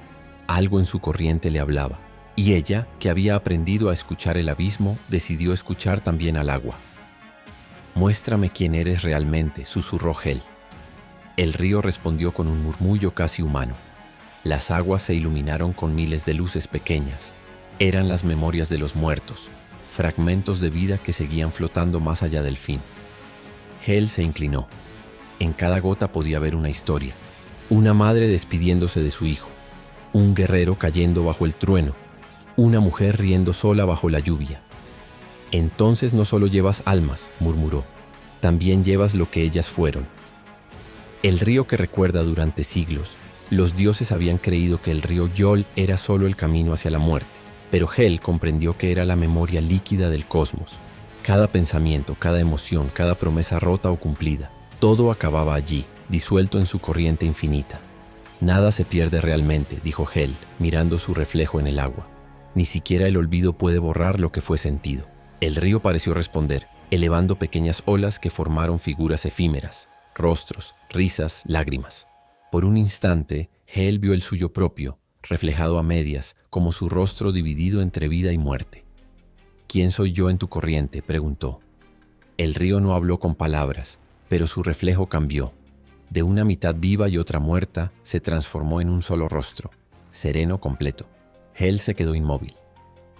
Algo en su corriente le hablaba. Y ella, que había aprendido a escuchar el abismo, decidió escuchar también al agua. «Muéstrame quién eres realmente», susurró Hel. El río respondió con un murmullo casi humano. Las aguas se iluminaron con miles de luces pequeñas. Eran las memorias de los muertos, fragmentos de vida que seguían flotando más allá del fin. Hel se inclinó. En cada gota podía haber una historia. Una madre despidiéndose de su hijo, un guerrero cayendo bajo el trueno, una mujer riendo sola bajo la lluvia. «Entonces no solo llevas almas», murmuró, «también llevas lo que ellas fueron». El río que recuerda durante siglos, los dioses habían creído que el río Yol era solo el camino hacia la muerte, pero Hel comprendió que era la memoria líquida del cosmos. Cada pensamiento, cada emoción, cada promesa rota o cumplida, todo acababa allí, disuelto en su corriente infinita. «Nada se pierde realmente», dijo Hel, mirando su reflejo en el agua. «Ni siquiera el olvido puede borrar lo que fue sentido». El río pareció responder, elevando pequeñas olas que formaron figuras efímeras, rostros, risas, lágrimas. Por un instante, Hel vio el suyo propio, reflejado a medias, como su rostro dividido entre vida y muerte. «¿Quién soy yo en tu corriente?», preguntó. El río no habló con palabras, pero su reflejo cambió. De una mitad viva y otra muerta, se transformó en un solo rostro, sereno completo. Hel se quedó inmóvil.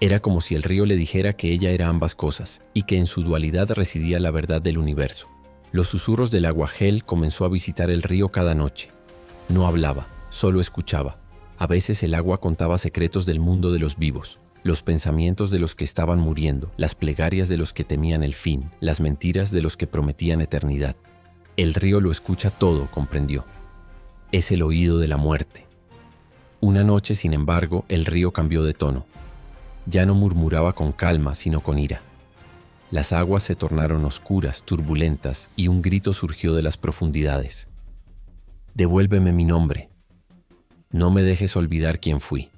Era como si el río le dijera que ella era ambas cosas y que en su dualidad residía la verdad del universo. Los susurros del agua. Hel comenzó a visitar el río cada noche. No hablaba, solo escuchaba. A veces el agua contaba secretos del mundo de los vivos, los pensamientos de los que estaban muriendo, las plegarias de los que temían el fin, las mentiras de los que prometían eternidad. El río lo escucha todo, comprendió. Es el oído de la muerte. Una noche, sin embargo, el río cambió de tono. Ya no murmuraba con calma, sino con ira. Las aguas se tornaron oscuras, turbulentas, y un grito surgió de las profundidades. «Devuélveme mi nombre. No me dejes olvidar quién fui».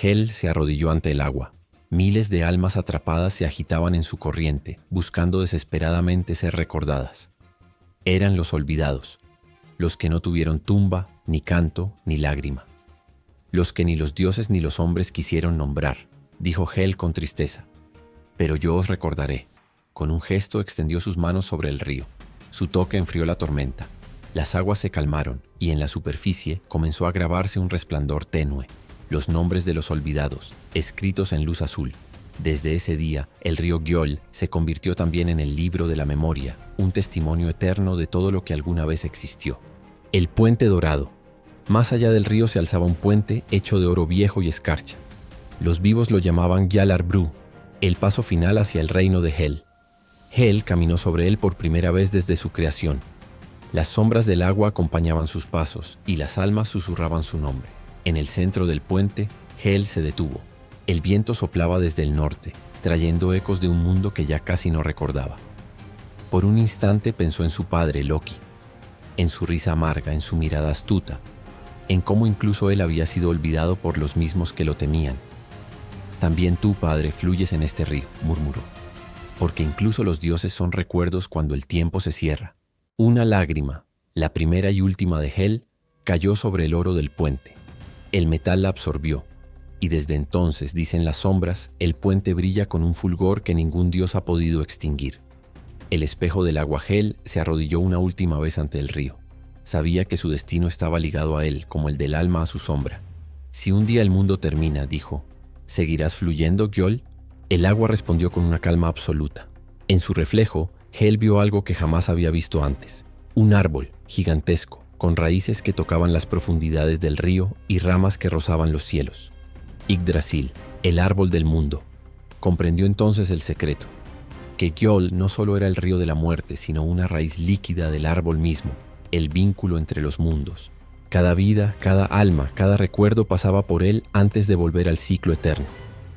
Hel se arrodilló ante el agua. Miles de almas atrapadas se agitaban en su corriente, buscando desesperadamente ser recordadas. Eran los olvidados, los que no tuvieron tumba, ni canto, ni lágrima. Los que ni los dioses ni los hombres quisieron nombrar, dijo Hel con tristeza. «Pero yo os recordaré». Con un gesto extendió sus manos sobre el río. Su toque enfrió la tormenta. Las aguas se calmaron y en la superficie comenzó a grabarse un resplandor tenue. Los nombres de los olvidados, escritos en luz azul. Desde ese día, el río Gyol se convirtió también en el libro de la memoria, un testimonio eterno de todo lo que alguna vez existió. El puente dorado. Más allá del río se alzaba un puente hecho de oro viejo y escarcha. Los vivos lo llamaban Yalar Bru, el paso final hacia el reino de Hel. Hel caminó sobre él por primera vez desde su creación. Las sombras del agua acompañaban sus pasos y las almas susurraban su nombre. En el centro del puente, Hel se detuvo. El viento soplaba desde el norte, trayendo ecos de un mundo que ya casi no recordaba. Por un instante pensó en su padre, Loki, en su risa amarga, en su mirada astuta, en cómo incluso él había sido olvidado por los mismos que lo temían. «También tú, padre, fluyes en este río», murmuró, «porque incluso los dioses son recuerdos cuando el tiempo se cierra». Una lágrima, la primera y última de Hel, cayó sobre el oro del puente. El metal la absorbió, y desde entonces, dicen las sombras, el puente brilla con un fulgor que ningún dios ha podido extinguir. El espejo del agua. Hel se arrodilló una última vez ante el río. Sabía que su destino estaba ligado a él, como el del alma a su sombra. «Si un día el mundo termina», dijo, «¿seguirás fluyendo, Gyol?». El agua respondió con una calma absoluta. En su reflejo, Hel vio algo que jamás había visto antes. Un árbol gigantesco, con raíces que tocaban las profundidades del río y ramas que rozaban los cielos. Yggdrasil, el árbol del mundo. Comprendió entonces el secreto, que Gyol no solo era el río de la muerte, sino una raíz líquida del árbol mismo, el vínculo entre los mundos. Cada vida, cada alma, cada recuerdo pasaba por él antes de volver al ciclo eterno.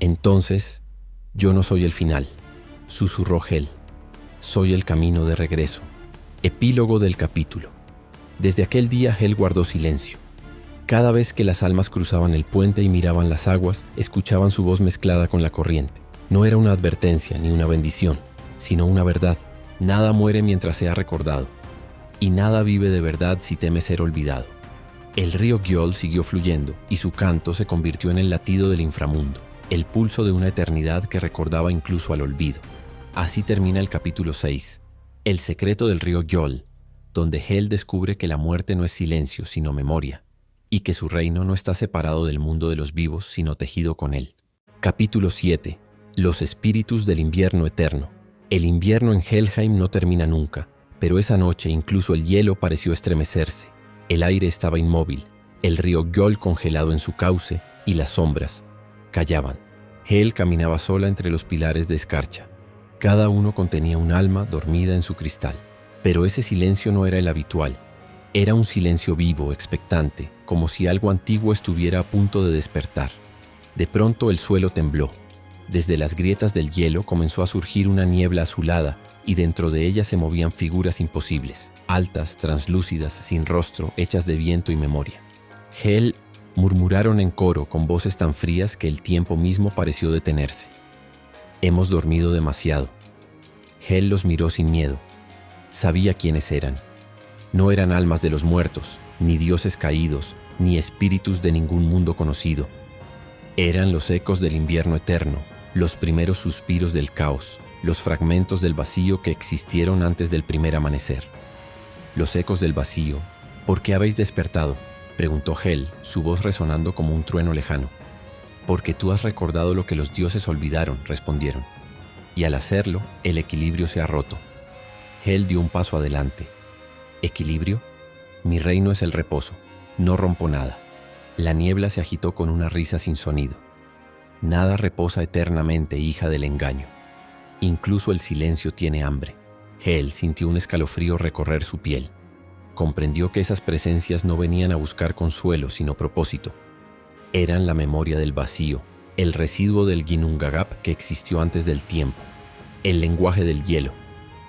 Entonces, «Yo no soy el final», susurró Hel. «Soy el camino de regreso». Epílogo del capítulo. Desde aquel día Hel guardó silencio. Cada vez que las almas cruzaban el puente y miraban las aguas, escuchaban su voz mezclada con la corriente. No era una advertencia ni una bendición, sino una verdad. Nada muere mientras sea recordado, y nada vive de verdad si teme ser olvidado. El río Gyol siguió fluyendo, y su canto se convirtió en el latido del inframundo, el pulso de una eternidad que recordaba incluso al olvido. Así termina el capítulo 6 El secreto del río Gjol, donde Hel descubre que la muerte no es silencio, sino memoria, y que su reino no está separado del mundo de los vivos, sino tejido con él. Capítulo 7. Los espíritus del invierno eterno. El invierno en Helheim no termina nunca, pero esa noche incluso el hielo pareció estremecerse. El aire estaba inmóvil, el río Gjol congelado en su cauce, y las sombras callaban. Hel caminaba sola entre los pilares de escarcha. Cada uno contenía un alma dormida en su cristal. Pero ese silencio no era el habitual. Era un silencio vivo, expectante, como si algo antiguo estuviera a punto de despertar. De pronto el suelo tembló. Desde las grietas del hielo comenzó a surgir una niebla azulada y dentro de ella se movían figuras imposibles, altas, translúcidas, sin rostro, hechas de viento y memoria. Hel murmuraron en coro con voces tan frías que el tiempo mismo pareció detenerse. Hemos dormido demasiado. Hel los miró sin miedo. Sabía quiénes eran. No eran almas de los muertos, ni dioses caídos, ni espíritus de ningún mundo conocido. Eran los ecos del invierno eterno, los primeros suspiros del caos, los fragmentos del vacío que existieron antes del primer amanecer. Los ecos del vacío. ¿Por qué habéis despertado?, preguntó Hel, su voz resonando como un trueno lejano. Porque tú has recordado lo que los dioses olvidaron, respondieron. Y al hacerlo, el equilibrio se ha roto. Hel dio un paso adelante. ¿Equilibrio? Mi reino es el reposo. No rompo nada. La niebla se agitó con una risa sin sonido. Nada reposa eternamente, hija del engaño. Incluso el silencio tiene hambre. Hel sintió un escalofrío recorrer su piel. Comprendió que esas presencias no venían a buscar consuelo, sino propósito. Eran la memoria del vacío, el residuo del Ginnungagap que existió antes del tiempo, el lenguaje del hielo.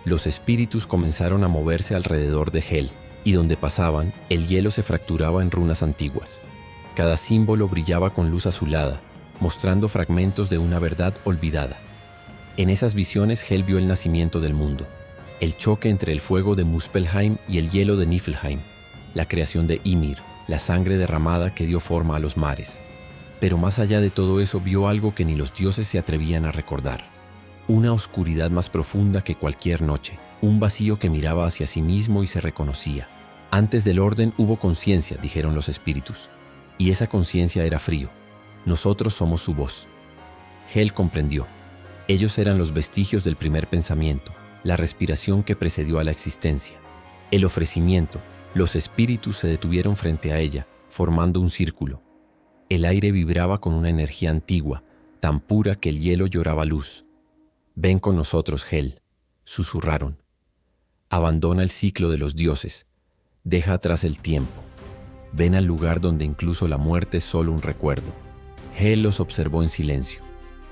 Los espíritus comenzaron a moverse alrededor de Hel, y donde pasaban, el hielo se fracturaba en runas antiguas. Cada símbolo brillaba con luz azulada, mostrando fragmentos de una verdad olvidada. En esas visiones Hel vio el nacimiento del mundo, el choque entre el fuego de Muspelheim y el hielo de Niflheim, la creación de Ymir, la sangre derramada que dio forma a los mares. Pero más allá de todo eso vio algo que ni los dioses se atrevían a recordar. Una oscuridad más profunda que cualquier noche, un vacío que miraba hacia sí mismo y se reconocía. Antes del orden hubo conciencia, dijeron los espíritus, y esa conciencia era frío. Nosotros somos su voz. Hel comprendió. Ellos eran los vestigios del primer pensamiento, la respiración que precedió a la existencia. El ofrecimiento, los espíritus se detuvieron frente a ella, formando un círculo. El aire vibraba con una energía antigua, tan pura que el hielo lloraba luz. Ven con nosotros, Hel, susurraron. Abandona el ciclo de los dioses, deja atrás el tiempo. Ven al lugar donde incluso la muerte es solo un recuerdo. Hel los observó en silencio.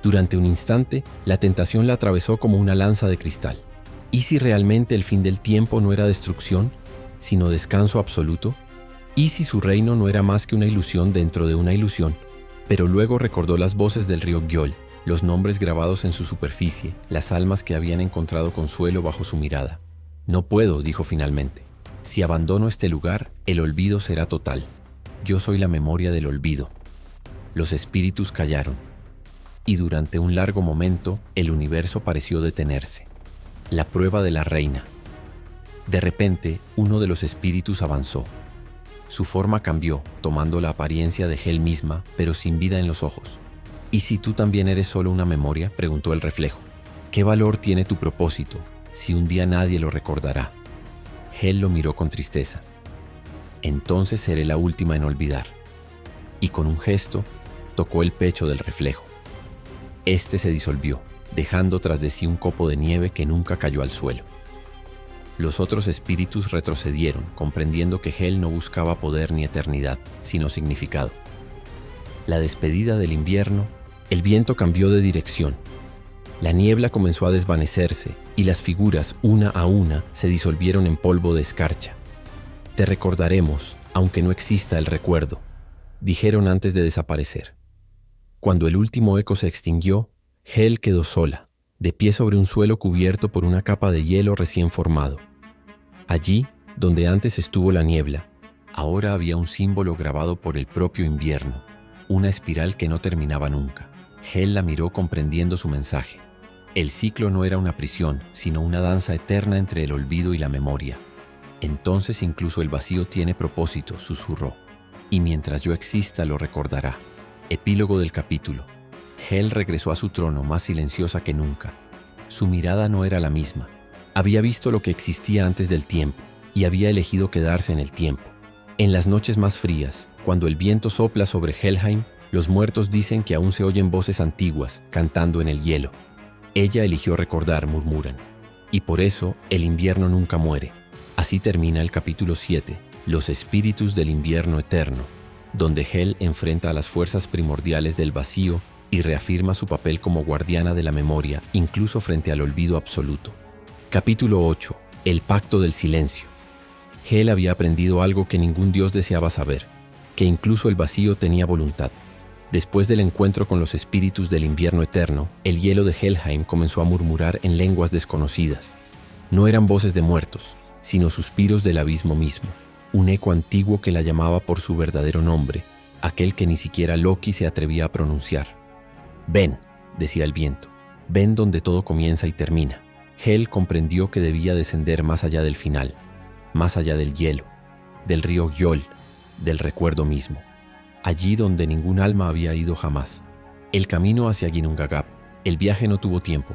Durante un instante, la tentación la atravesó como una lanza de cristal. ¿Y si realmente el fin del tiempo no era destrucción, sino descanso absoluto? ¿Y si su reino no era más que una ilusión dentro de una ilusión? Pero luego recordó las voces del río Gjol, los nombres grabados en su superficie, las almas que habían encontrado consuelo bajo su mirada. No puedo, dijo finalmente. Si abandono este lugar, el olvido será total. Yo soy la memoria del olvido. Los espíritus callaron, y durante un largo momento el universo pareció detenerse. La prueba de la reina. De repente, uno de los espíritus avanzó. Su forma cambió, tomando la apariencia de Hel misma, pero sin vida en los ojos. ¿Y si tú también eres solo una memoria?, preguntó el reflejo. ¿Qué valor tiene tu propósito, si un día nadie lo recordará? Hel lo miró con tristeza. Entonces seré la última en olvidar. Y con un gesto, tocó el pecho del reflejo. Este se disolvió, dejando tras de sí un copo de nieve que nunca cayó al suelo. Los otros espíritus retrocedieron, comprendiendo que Hel no buscaba poder ni eternidad, sino significado. La despedida del invierno, el viento cambió de dirección. La niebla comenzó a desvanecerse y las figuras, una a una, se disolvieron en polvo de escarcha. Te recordaremos, aunque no exista el recuerdo, dijeron antes de desaparecer. Cuando el último eco se extinguió, Hel quedó sola, de pie sobre un suelo cubierto por una capa de hielo recién formado. Allí, donde antes estuvo la niebla, ahora había un símbolo grabado por el propio invierno, una espiral que no terminaba nunca. Hel la miró comprendiendo su mensaje. El ciclo no era una prisión, sino una danza eterna entre el olvido y la memoria. Entonces incluso el vacío tiene propósito, susurró. Y mientras yo exista lo recordará. Epílogo del capítulo. Hel regresó a su trono más silenciosa que nunca. Su mirada no era la misma. Había visto lo que existía antes del tiempo y había elegido quedarse en el tiempo. En las noches más frías, cuando el viento sopla sobre Helheim, los muertos dicen que aún se oyen voces antiguas cantando en el hielo. Ella eligió recordar, murmuran. Y por eso el invierno nunca muere. Así termina el capítulo 7, Los espíritus del invierno eterno, donde Hel enfrenta a las fuerzas primordiales del vacío y reafirma su papel como guardiana de la memoria, incluso frente al olvido absoluto. Capítulo 8. El pacto del silencio. Hel había aprendido algo que ningún dios deseaba saber, que incluso el vacío tenía voluntad. Después del encuentro con los espíritus del invierno eterno, el hielo de Helheim comenzó a murmurar en lenguas desconocidas. No eran voces de muertos, sino suspiros del abismo mismo, un eco antiguo que la llamaba por su verdadero nombre, aquel que ni siquiera Loki se atrevía a pronunciar. «Ven», decía el viento, «ven donde todo comienza y termina». Hel comprendió que debía descender más allá del final, más allá del hielo, del río Gjol, del recuerdo mismo, allí donde ningún alma había ido jamás. El camino hacia Ginnungagap, el viaje no tuvo tiempo.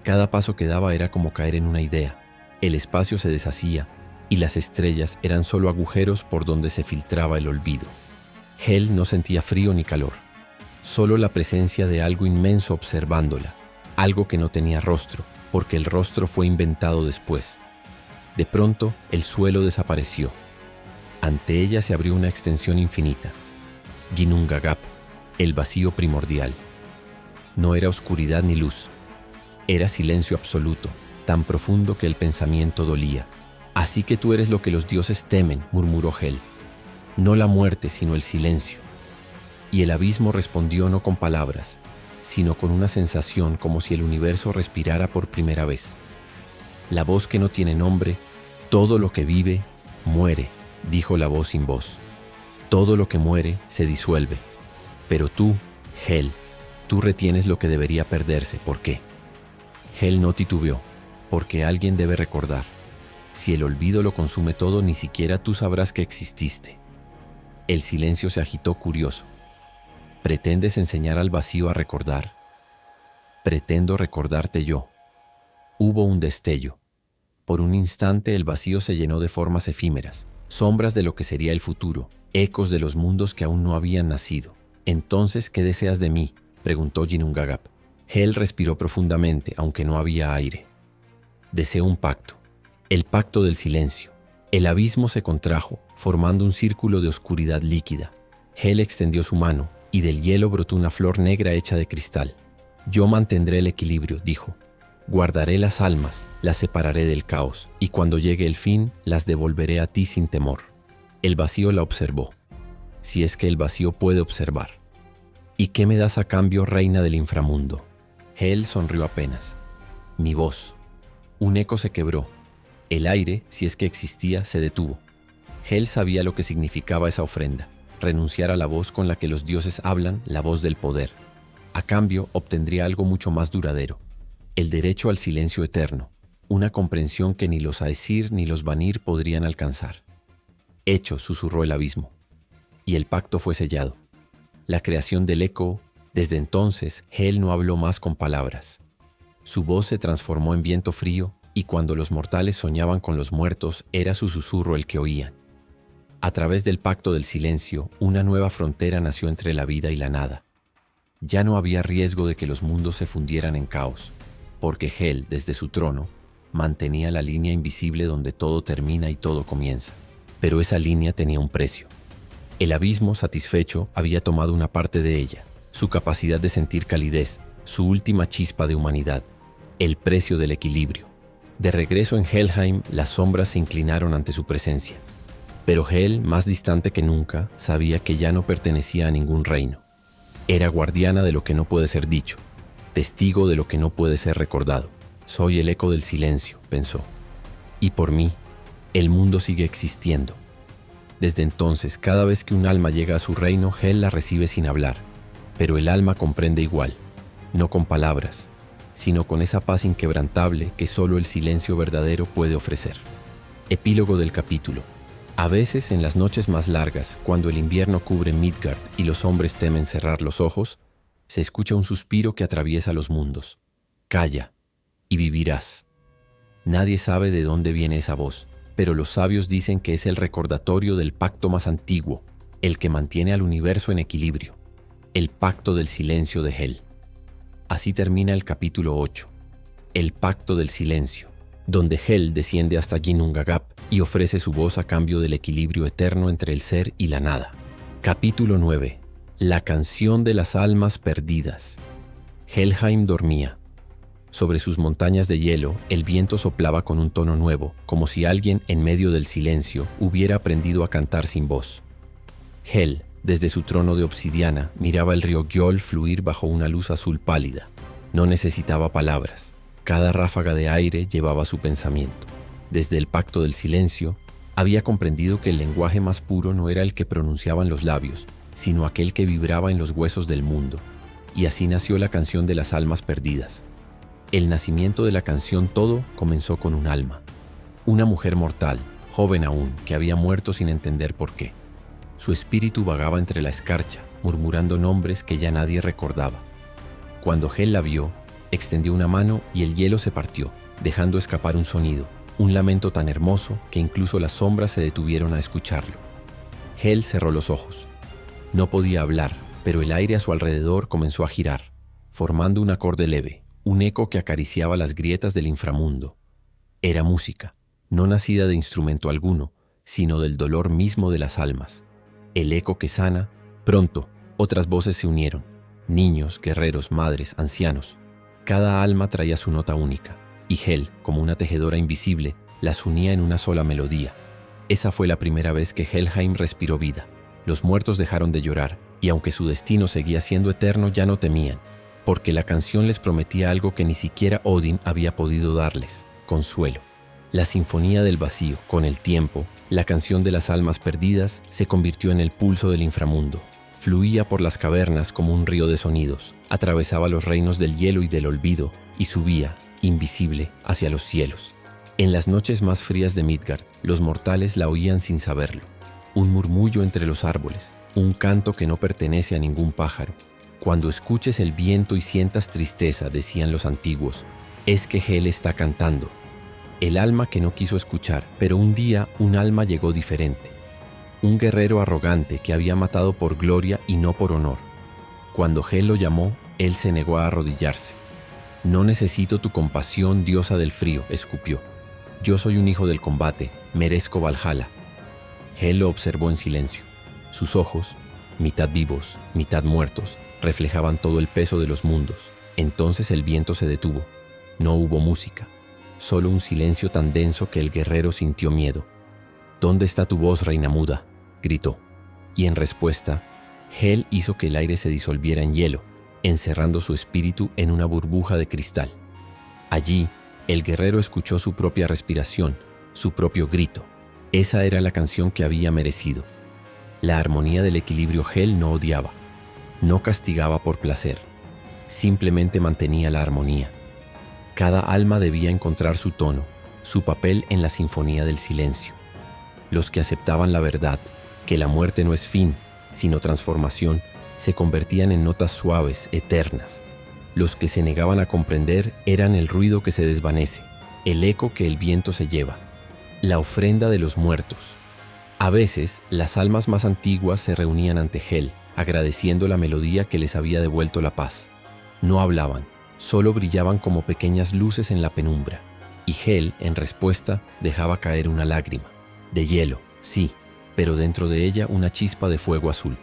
Cada paso que daba era como caer en una idea. El espacio se deshacía y las estrellas eran solo agujeros por donde se filtraba el olvido. Hel no sentía frío ni calor, solo la presencia de algo inmenso observándola, algo que no tenía rostro, porque el rostro fue inventado después. De pronto, el suelo desapareció. Ante ella se abrió una extensión infinita. Ginnungagap, el vacío primordial. No era oscuridad ni luz. Era silencio absoluto, tan profundo que el pensamiento dolía. «Así que tú eres lo que los dioses temen», murmuró Hel. «No la muerte, sino el silencio». Y el abismo respondió no con palabras, sino con una sensación como si el universo respirara por primera vez. La voz que no tiene nombre, todo lo que vive, muere, dijo la voz sin voz. Todo lo que muere se disuelve. Pero tú, Hel, tú retienes lo que debería perderse. ¿Por qué? Hel no titubeó, porque alguien debe recordar. Si el olvido lo consume todo, ni siquiera tú sabrás que exististe. El silencio se agitó curioso. ¿Pretendes enseñar al vacío a recordar? Pretendo recordarte yo. Hubo un destello. Por un instante el vacío se llenó de formas efímeras, sombras de lo que sería el futuro, ecos de los mundos que aún no habían nacido. «Entonces, ¿qué deseas de mí?», preguntó Ginnungagap. Hel respiró profundamente, aunque no había aire. «Deseo un pacto, el pacto del silencio». El abismo se contrajo, formando un círculo de oscuridad líquida. Hel extendió su mano, y del hielo brotó una flor negra hecha de cristal. «Yo mantendré el equilibrio», dijo. «Guardaré las almas, las separaré del caos, y cuando llegue el fin, las devolveré a ti sin temor». El vacío la observó, si es que el vacío puede observar. «¿Y qué me das a cambio, reina del inframundo?». Hel sonrió apenas. «Mi voz». Un eco se quebró. El aire, si es que existía, se detuvo. Hel sabía lo que significaba esa ofrenda. Renunciar a la voz con la que los dioses hablan, la voz del poder. A cambio, obtendría algo mucho más duradero. El derecho al silencio eterno. Una comprensión que ni los Aesir ni los Vanir podrían alcanzar. «Hecho», susurró el abismo. Y el pacto fue sellado. La creación del eco. Desde entonces, Hel no habló más con palabras. Su voz se transformó en viento frío, y cuando los mortales soñaban con los muertos, era su susurro el que oían. A través del pacto del silencio, una nueva frontera nació entre la vida y la nada. Ya no había riesgo de que los mundos se fundieran en caos, porque Hel, desde su trono, mantenía la línea invisible donde todo termina y todo comienza. Pero esa línea tenía un precio. El abismo, satisfecho, había tomado una parte de ella, su capacidad de sentir calidez, su última chispa de humanidad, el precio del equilibrio. De regreso en Helheim, las sombras se inclinaron ante su presencia. Pero Hel, más distante que nunca, sabía que ya no pertenecía a ningún reino. Era guardiana de lo que no puede ser dicho, testigo de lo que no puede ser recordado. «Soy el eco del silencio», pensó. «Y por mí, el mundo sigue existiendo». Desde entonces, cada vez que un alma llega a su reino, Hel la recibe sin hablar. Pero el alma comprende igual, no con palabras, sino con esa paz inquebrantable que solo el silencio verdadero puede ofrecer. Epílogo del capítulo. A veces, en las noches más largas, cuando el invierno cubre Midgard y los hombres temen cerrar los ojos, se escucha un suspiro que atraviesa los mundos. Calla, y vivirás. Nadie sabe de dónde viene esa voz, pero los sabios dicen que es el recordatorio del pacto más antiguo, el que mantiene al universo en equilibrio, el pacto del silencio de Hel. Así termina el capítulo 8, el pacto del silencio, donde Hel desciende hasta Ginnungagap y ofrece su voz a cambio del equilibrio eterno entre el ser y la nada. Capítulo 9, la canción de las almas perdidas. Helheim dormía. Sobre sus montañas de hielo, el viento soplaba con un tono nuevo, como si alguien en medio del silencio hubiera aprendido a cantar sin voz. Hel, desde su trono de obsidiana, miraba el río Gjoll fluir bajo una luz azul pálida. No necesitaba palabras. Cada ráfaga de aire llevaba su pensamiento. Desde el pacto del silencio, había comprendido que el lenguaje más puro no era el que pronunciaban los labios, sino aquel que vibraba en los huesos del mundo. Y así nació la canción de las almas perdidas. El nacimiento de la canción todo comenzó con un alma. Una mujer mortal, joven aún, que había muerto sin entender por qué. Su espíritu vagaba entre la escarcha, murmurando nombres que ya nadie recordaba. Cuando Hel la vio, extendió una mano y el hielo se partió, dejando escapar un sonido, un lamento tan hermoso que incluso las sombras se detuvieron a escucharlo. Hel cerró los ojos. No podía hablar, pero el aire a su alrededor comenzó a girar, formando un acorde leve, un eco que acariciaba las grietas del inframundo. Era música, no nacida de instrumento alguno, sino del dolor mismo de las almas. El eco que sana. Pronto, otras voces se unieron. Niños, guerreros, madres, ancianos. Cada alma traía su nota única, y Hel, como una tejedora invisible, las unía en una sola melodía. Esa fue la primera vez que Helheim respiró vida. Los muertos dejaron de llorar, y aunque su destino seguía siendo eterno, ya no temían, porque la canción les prometía algo que ni siquiera Odin había podido darles: consuelo. La sinfonía del vacío. Con el tiempo, la canción de las almas perdidas se convirtió en el pulso del inframundo. Fluía por las cavernas como un río de sonidos, atravesaba los reinos del hielo y del olvido, y subía, invisible, hacia los cielos. En las noches más frías de Midgard, los mortales la oían sin saberlo. Un murmullo entre los árboles, un canto que no pertenece a ningún pájaro. Cuando escuches el viento y sientas tristeza, decían los antiguos, es que Hel está cantando. El alma que no quiso escuchar, pero un día un alma llegó diferente. Un guerrero arrogante que había matado por gloria y no por honor. Cuando Hel lo llamó, él se negó a arrodillarse. No necesito tu compasión, diosa del frío, escupió. Yo soy un hijo del combate, merezco Valhalla. Hel lo observó en silencio. Sus ojos, mitad vivos, mitad muertos, reflejaban todo el peso de los mundos. Entonces el viento se detuvo. No hubo música, solo un silencio tan denso que el guerrero sintió miedo. ¿Dónde está tu voz, reina muda?, gritó. Y en respuesta, Hel hizo que el aire se disolviera en hielo, encerrando su espíritu en una burbuja de cristal. Allí, el guerrero escuchó su propia respiración, su propio grito. Esa era la canción que había merecido. La armonía del equilibrio Hel no odiaba, no castigaba por placer, simplemente mantenía la armonía. Cada alma debía encontrar su tono, su papel en la sinfonía del silencio. Los que aceptaban la verdad, que la muerte no es fin, sino transformación, se convertían en notas suaves, eternas. Los que se negaban a comprender eran el ruido que se desvanece, el eco que el viento se lleva, la ofrenda de los muertos. A veces, las almas más antiguas se reunían ante Hel, agradeciendo la melodía que les había devuelto la paz. No hablaban, solo brillaban como pequeñas luces en la penumbra, y Hel, en respuesta, dejaba caer una lágrima. De hielo, sí, pero dentro de ella una chispa de fuego azul.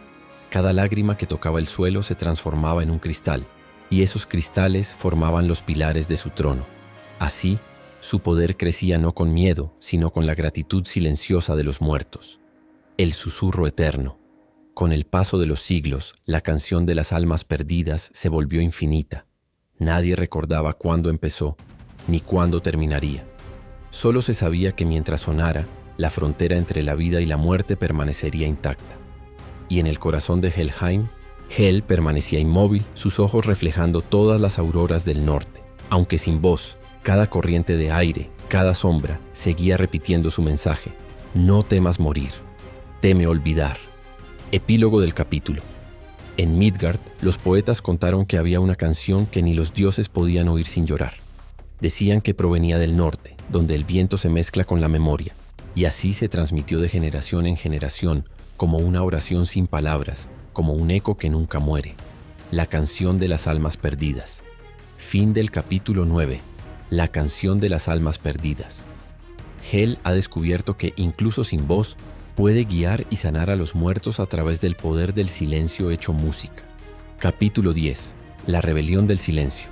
Cada lágrima que tocaba el suelo se transformaba en un cristal, y esos cristales formaban los pilares de su trono. Así, su poder crecía no con miedo, sino con la gratitud silenciosa de los muertos. El susurro eterno. Con el paso de los siglos, la canción de las almas perdidas se volvió infinita. Nadie recordaba cuándo empezó, ni cuándo terminaría. Solo se sabía que mientras sonara, la frontera entre la vida y la muerte permanecería intacta. Y en el corazón de Helheim, Hel permanecía inmóvil, sus ojos reflejando todas las auroras del norte. Aunque sin voz, cada corriente de aire, cada sombra, seguía repitiendo su mensaje. No temas morir, teme olvidar. Epílogo del capítulo. En Midgard, los poetas contaron que había una canción que ni los dioses podían oír sin llorar. Decían que provenía del norte, donde el viento se mezcla con la memoria, y así se transmitió de generación en generación, como una oración sin palabras, como un eco que nunca muere. La canción de las almas perdidas. Fin del capítulo 9. La canción de las almas perdidas. Hel ha descubierto que, incluso sin voz, puede guiar y sanar a los muertos a través del poder del silencio hecho música. Capítulo 10. La rebelión del silencio.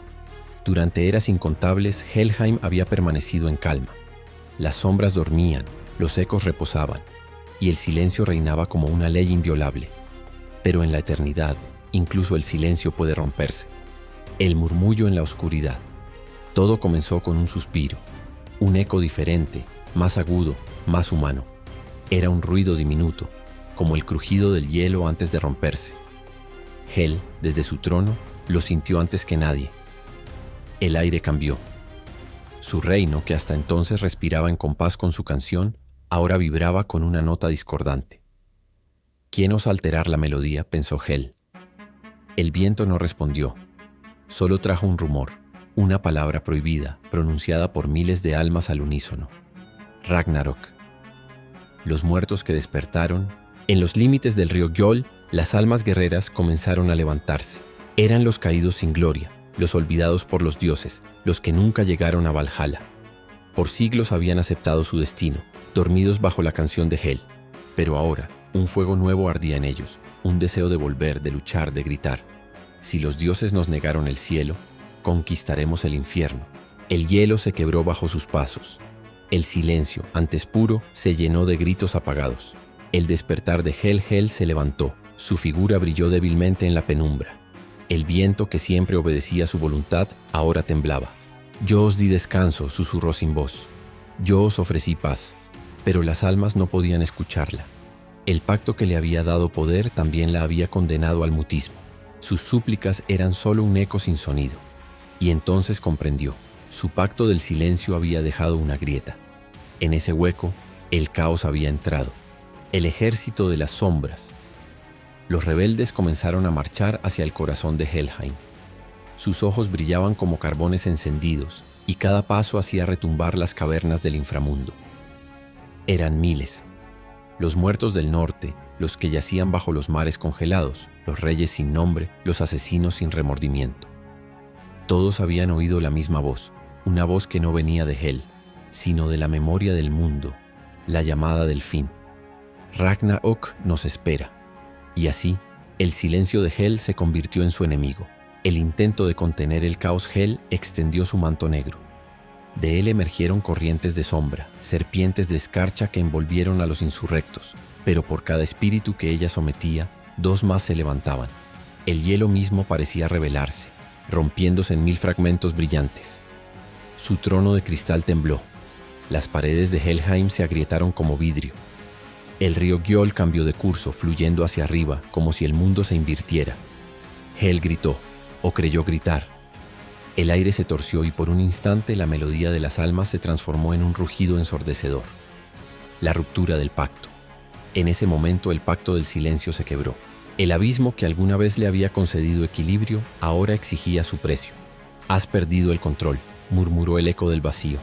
Durante eras incontables, Helheim había permanecido en calma. Las sombras dormían, los ecos reposaban, y el silencio reinaba como una ley inviolable. Pero en la eternidad, incluso el silencio puede romperse. El murmullo en la oscuridad. Todo comenzó con un suspiro, un eco diferente, más agudo, más humano. Era un ruido diminuto, como el crujido del hielo antes de romperse. Hel, desde su trono, lo sintió antes que nadie. El aire cambió. Su reino, que hasta entonces respiraba en compás con su canción, ahora vibraba con una nota discordante. ¿Quién osa alterar la melodía?, pensó Hel. El viento no respondió. Solo trajo un rumor, una palabra prohibida, pronunciada por miles de almas al unísono. Ragnarok. Los muertos que despertaron. En los límites del río Gjöll, las almas guerreras comenzaron a levantarse. Eran los caídos sin gloria, los olvidados por los dioses, los que nunca llegaron a Valhalla. Por siglos habían aceptado su destino, dormidos bajo la canción de Hel. Pero ahora, un fuego nuevo ardía en ellos, un deseo de volver, de luchar, de gritar. Si los dioses nos negaron el cielo, conquistaremos el infierno. El hielo se quebró bajo sus pasos. El silencio, antes puro, se llenó de gritos apagados. El despertar de Hel se levantó, su figura brilló débilmente en la penumbra. El viento, que siempre obedecía su voluntad, ahora temblaba. Yo os di descanso, susurró sin voz. Yo os ofrecí paz, pero las almas no podían escucharla. El pacto que le había dado poder también la había condenado al mutismo. Sus súplicas eran solo un eco sin sonido. Y entonces comprendió. Su pacto del silencio había dejado una grieta. En ese hueco, el caos había entrado. El ejército de las sombras. Los rebeldes comenzaron a marchar hacia el corazón de Helheim. Sus ojos brillaban como carbones encendidos, y cada paso hacía retumbar las cavernas del inframundo. Eran miles. Los muertos del norte, los que yacían bajo los mares congelados, los reyes sin nombre, los asesinos sin remordimiento. Todos habían oído la misma voz, una voz que no venía de Hel, sino de la memoria del mundo, la llamada del fin. Ragnarok nos espera. Y así, el silencio de Hel se convirtió en su enemigo. El intento de contener el caos Hel extendió su manto negro. De él emergieron corrientes de sombra, serpientes de escarcha que envolvieron a los insurrectos, pero por cada espíritu que ella sometía, dos más se levantaban. El hielo mismo parecía rebelarse, rompiéndose en 1000 fragmentos brillantes. Su trono de cristal tembló. Las paredes de Helheim se agrietaron como vidrio. El río Gjöll cambió de curso, fluyendo hacia arriba, como si el mundo se invirtiera. Hel gritó, o creyó gritar. El aire se torció y por un instante la melodía de las almas se transformó en un rugido ensordecedor. La ruptura del pacto. En ese momento el pacto del silencio se quebró. El abismo que alguna vez le había concedido equilibrio, ahora exigía su precio. Has perdido el control, murmuró el eco del vacío.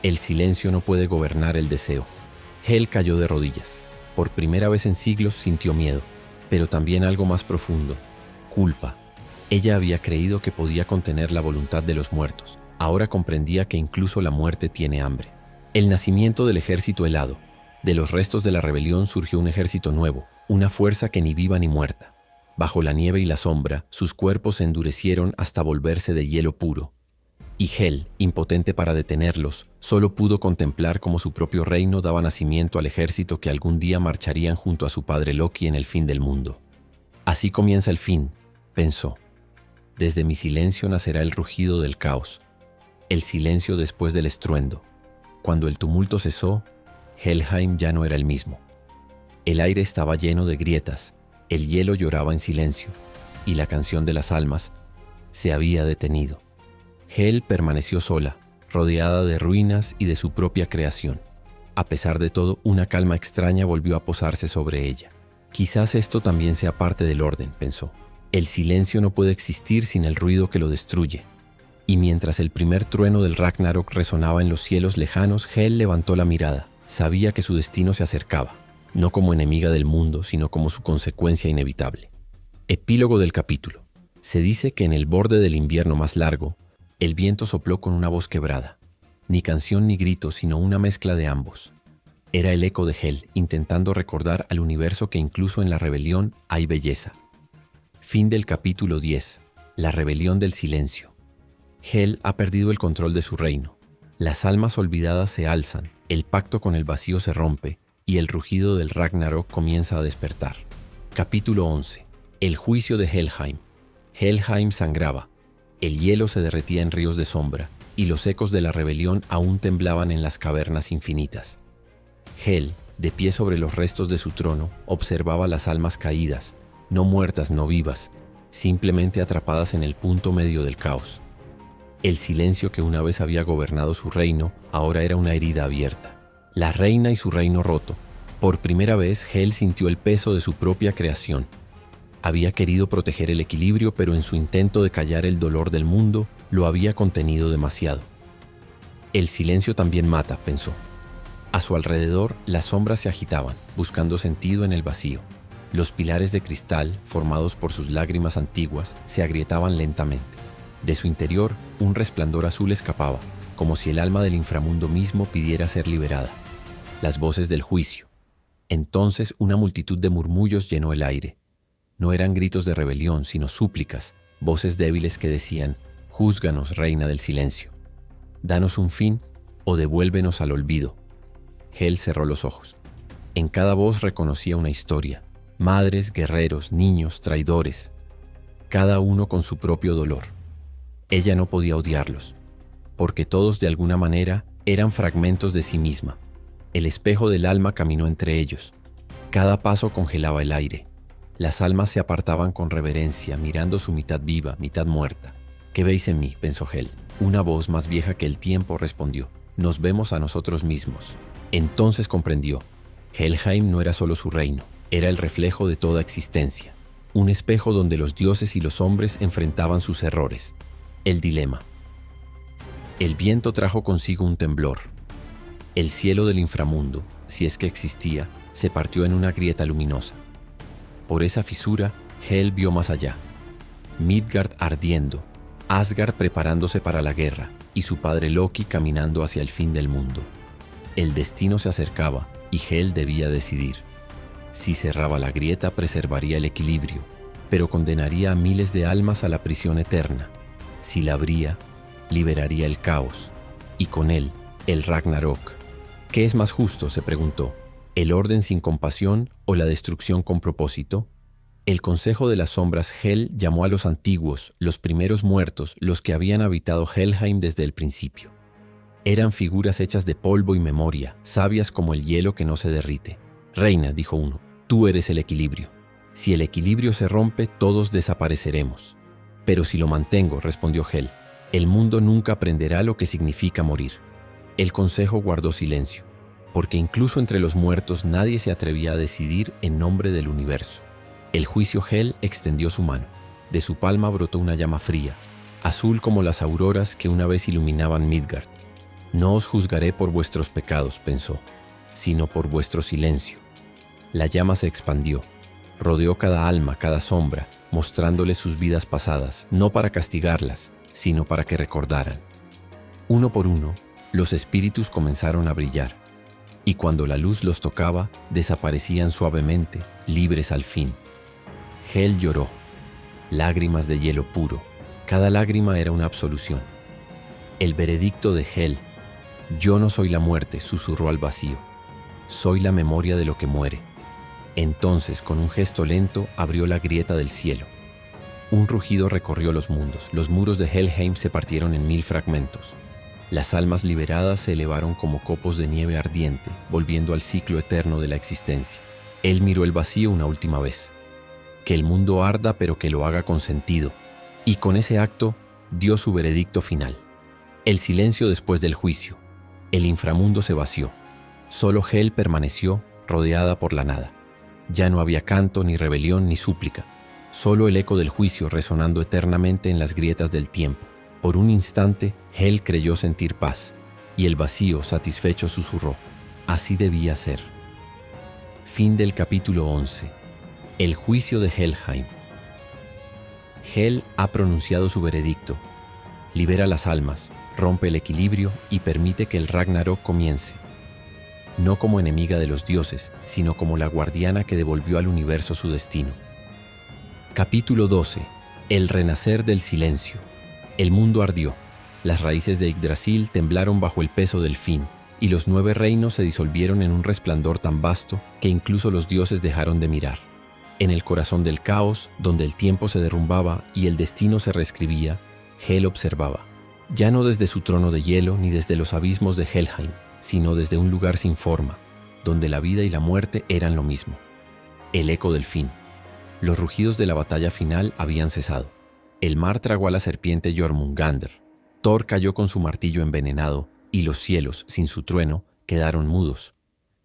El silencio no puede gobernar el deseo. Hel cayó de rodillas. Por primera vez en siglos sintió miedo, pero también algo más profundo, culpa. Ella había creído que podía contener la voluntad de los muertos. Ahora comprendía que incluso la muerte tiene hambre. El nacimiento del ejército helado. De los restos de la rebelión surgió un ejército nuevo, una fuerza que ni viva ni muerta. Bajo la nieve y la sombra, sus cuerpos se endurecieron hasta volverse de hielo puro. Y Hel, impotente para detenerlos, solo pudo contemplar cómo su propio reino daba nacimiento al ejército que algún día marcharían junto a su padre Loki en el fin del mundo. Así comienza el fin, pensó. Desde mi silencio nacerá el rugido del caos, el silencio después del estruendo. Cuando el tumulto cesó, Helheim ya no era el mismo. El aire estaba lleno de grietas, el hielo lloraba en silencio, y la canción de las almas se había detenido. Hel permaneció sola, rodeada de ruinas y de su propia creación. A pesar de todo, una calma extraña volvió a posarse sobre ella. Quizás esto también sea parte del orden, pensó. El silencio no puede existir sin el ruido que lo destruye. Y mientras el primer trueno del Ragnarok resonaba en los cielos lejanos, Hel levantó la mirada. Sabía que su destino se acercaba, no como enemiga del mundo, sino como su consecuencia inevitable. Epílogo del capítulo. Se dice que en el borde del invierno más largo, el viento sopló con una voz quebrada. Ni canción ni grito, sino una mezcla de ambos. Era el eco de Hel, intentando recordar al universo que incluso en la rebelión hay belleza. Fin del capítulo 10. La rebelión del silencio. Hel ha perdido el control de su reino. Las almas olvidadas se alzan, el pacto con el vacío se rompe y el rugido del Ragnarok comienza a despertar. Capítulo 11. El juicio de Helheim. Helheim sangraba. El hielo se derretía en ríos de sombra y los ecos de la rebelión aún temblaban en las cavernas infinitas. Hel, de pie sobre los restos de su trono, observaba las almas caídas, no muertas, no vivas, simplemente atrapadas en el punto medio del caos. El silencio que una vez había gobernado su reino ahora era una herida abierta. La reina y su reino roto. Por primera vez, Hel sintió el peso de su propia creación. Había querido proteger el equilibrio, pero en su intento de callar el dolor del mundo, lo había contenido demasiado. El silencio también mata, pensó. A su alrededor, las sombras se agitaban, buscando sentido en el vacío. Los pilares de cristal, formados por sus lágrimas antiguas, se agrietaban lentamente. De su interior, un resplandor azul escapaba, como si el alma del inframundo mismo pidiera ser liberada. Las voces del juicio. Entonces una multitud de murmullos llenó el aire. No eran gritos de rebelión, sino súplicas, voces débiles que decían: «Júzganos, reina del silencio. Danos un fin o devuélvenos al olvido». Hel cerró los ojos. En cada voz reconocía una historia. Madres, guerreros, niños, traidores. Cada uno con su propio dolor. Ella no podía odiarlos, porque todos de alguna manera eran fragmentos de sí misma. El espejo del alma caminó entre ellos. Cada paso congelaba el aire. Las almas se apartaban con reverencia, mirando su mitad viva, mitad muerta. «¿Qué veis en mí?», pensó Hel. Una voz más vieja que el tiempo respondió: «Nos vemos a nosotros mismos». Entonces comprendió. Helheim no era solo su reino, era el reflejo de toda existencia. Un espejo donde los dioses y los hombres enfrentaban sus errores. El dilema. El viento trajo consigo un temblor. El cielo del inframundo, si es que existía, se partió en una grieta luminosa. Por esa fisura, Hel vio más allá. Midgard ardiendo, Asgard preparándose para la guerra y su padre Loki caminando hacia el fin del mundo. El destino se acercaba y Hel debía decidir. Si cerraba la grieta, preservaría el equilibrio, pero condenaría a miles de almas a la prisión eterna. Si la abría, liberaría el caos, y con él, el Ragnarok. ¿Qué es más justo?, se preguntó. ¿El orden sin compasión o la destrucción con propósito? El Consejo de las Sombras Hel llamó a los antiguos, los primeros muertos, los que habían habitado Helheim desde el principio. Eran figuras hechas de polvo y memoria, sabias como el hielo que no se derrite. «Reina», dijo uno, «tú eres el equilibrio. Si el equilibrio se rompe, todos desapareceremos». «Pero si lo mantengo», respondió Hel, «el mundo nunca aprenderá lo que significa morir». El consejo guardó silencio, porque incluso entre los muertos nadie se atrevía a decidir en nombre del universo. El juicio Hel extendió su mano. De su palma brotó una llama fría, azul como las auroras que una vez iluminaban Midgard. «No os juzgaré por vuestros pecados», pensó, «sino por vuestro silencio». La llama se expandió, rodeó cada alma, cada sombra, mostrándoles sus vidas pasadas, no para castigarlas, sino para que recordaran. Uno por uno, los espíritus comenzaron a brillar, y cuando la luz los tocaba, desaparecían suavemente, libres al fin. Hel lloró, lágrimas de hielo puro. Cada lágrima era una absolución. El veredicto de Hel: «Yo no soy la muerte», susurró al vacío. «Soy la memoria de lo que muere». Entonces, con un gesto lento, abrió la grieta del cielo. Un rugido recorrió los mundos. Los muros de Helheim se partieron en 1000 fragmentos. Las almas liberadas se elevaron como copos de nieve ardiente, volviendo al ciclo eterno de la existencia. Él miró el vacío una última vez. Que el mundo arda, pero que lo haga con sentido. Y con ese acto, dio su veredicto final. El silencio después del juicio. El inframundo se vació. Solo Hel permaneció rodeada por la nada. Ya no había canto, ni rebelión, ni súplica. Solo el eco del juicio resonando eternamente en las grietas del tiempo. Por un instante, Hel creyó sentir paz, y el vacío satisfecho susurró: así debía ser. Fin del capítulo 11. El juicio de Helheim. Hel ha pronunciado su veredicto. Libera las almas, rompe el equilibrio y permite que el Ragnarok comience. No como enemiga de los dioses, sino como la guardiana que devolvió al universo su destino. Capítulo 12. El renacer del silencio. El mundo ardió. Las raíces de Yggdrasil temblaron bajo el peso del fin, y los 9 reinos se disolvieron en un resplandor tan vasto que incluso los dioses dejaron de mirar. En el corazón del caos, donde el tiempo se derrumbaba y el destino se reescribía, Hel observaba, ya no desde su trono de hielo ni desde los abismos de Helheim, sino desde un lugar sin forma, donde la vida y la muerte eran lo mismo. El eco del fin. Los rugidos de la batalla final habían cesado. El mar tragó a la serpiente Jormungandr. Thor cayó con su martillo envenenado, y los cielos, sin su trueno, quedaron mudos.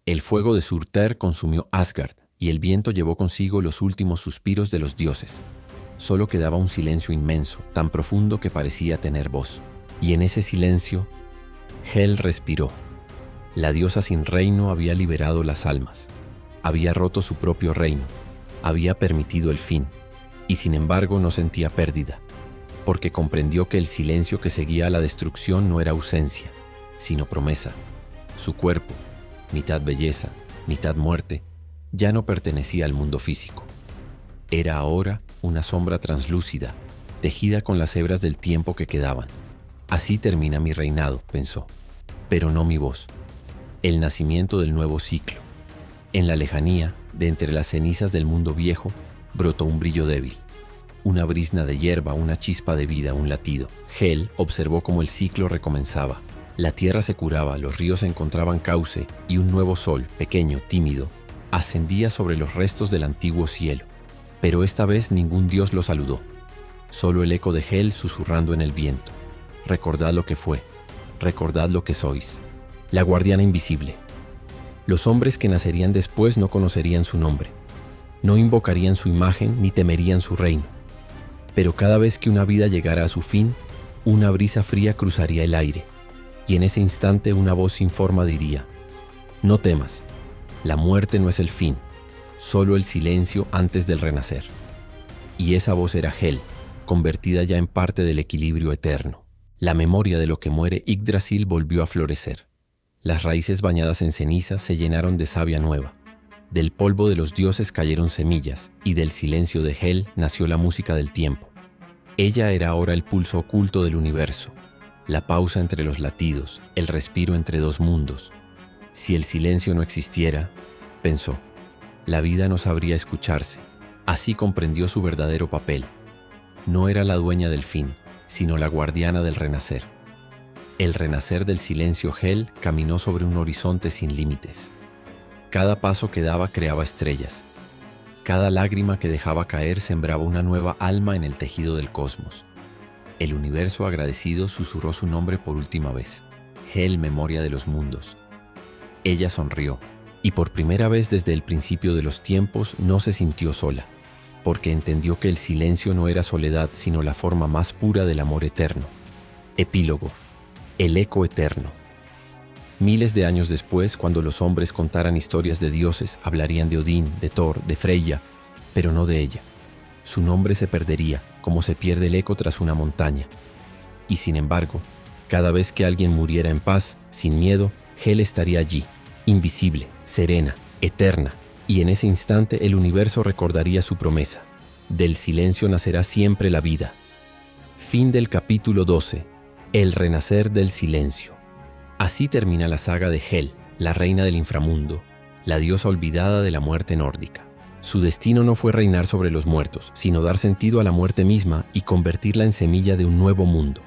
El fuego de Surtr consumió Asgard, y el viento llevó consigo los últimos suspiros de los dioses. Solo quedaba un silencio inmenso, tan profundo que parecía tener voz. Y en ese silencio, Hel respiró. La diosa sin reino había liberado las almas. Había roto su propio reino. Había permitido el fin. Y sin embargo no sentía pérdida, porque comprendió que el silencio que seguía a la destrucción no era ausencia, sino promesa. Su cuerpo, mitad belleza, mitad muerte, ya no pertenecía al mundo físico. Era ahora una sombra translúcida, tejida con las hebras del tiempo que quedaban. Así termina mi reinado, pensó, pero no mi voz. El nacimiento del nuevo ciclo. En la lejanía, de entre las cenizas del mundo viejo, brotó un brillo débil. Una brizna de hierba, una chispa de vida, un latido. Hel observó cómo el ciclo recomenzaba. La tierra se curaba, los ríos encontraban cauce y un nuevo sol, pequeño, tímido, ascendía sobre los restos del antiguo cielo. Pero esta vez ningún dios lo saludó. Solo el eco de Hel susurrando en el viento. Recordad lo que fue. Recordad lo que sois. La guardiana invisible. Los hombres que nacerían después no conocerían su nombre. No invocarían su imagen ni temerían su reino. Pero cada vez que una vida llegara a su fin, una brisa fría cruzaría el aire, y en ese instante una voz sin forma diría: no temas, la muerte no es el fin, solo el silencio antes del renacer. Y esa voz era Hel, convertida ya en parte del equilibrio eterno. La memoria de lo que muere Yggdrasil volvió a florecer. Las raíces bañadas en ceniza se llenaron de savia nueva. Del polvo de los dioses cayeron semillas, y del silencio de Hel nació la música del tiempo. Ella era ahora el pulso oculto del universo, la pausa entre los latidos, el respiro entre dos mundos. Si el silencio no existiera, pensó, la vida no sabría escucharse. Así comprendió su verdadero papel. No era la dueña del fin, sino la guardiana del renacer. El renacer del silencio Hel caminó sobre un horizonte sin límites. Cada paso que daba creaba estrellas. Cada lágrima que dejaba caer sembraba una nueva alma en el tejido del cosmos. El universo agradecido susurró su nombre por última vez. Hel, memoria de los mundos. Ella sonrió, y por primera vez desde el principio de los tiempos no se sintió sola, porque entendió que el silencio no era soledad, sino la forma más pura del amor eterno. Epílogo. El eco eterno. Miles de años después, cuando los hombres contaran historias de dioses, hablarían de Odín, de Thor, de Freya, pero no de ella. Su nombre se perdería, como se pierde el eco tras una montaña. Y sin embargo, cada vez que alguien muriera en paz, sin miedo, Hel estaría allí, invisible, serena, eterna, y en ese instante el universo recordaría su promesa. Del silencio nacerá siempre la vida. Fin del capítulo 12. El renacer del silencio. Así termina la saga de Hel, la reina del inframundo, la diosa olvidada de la muerte nórdica. Su destino no fue reinar sobre los muertos, sino dar sentido a la muerte misma y convertirla en semilla de un nuevo mundo.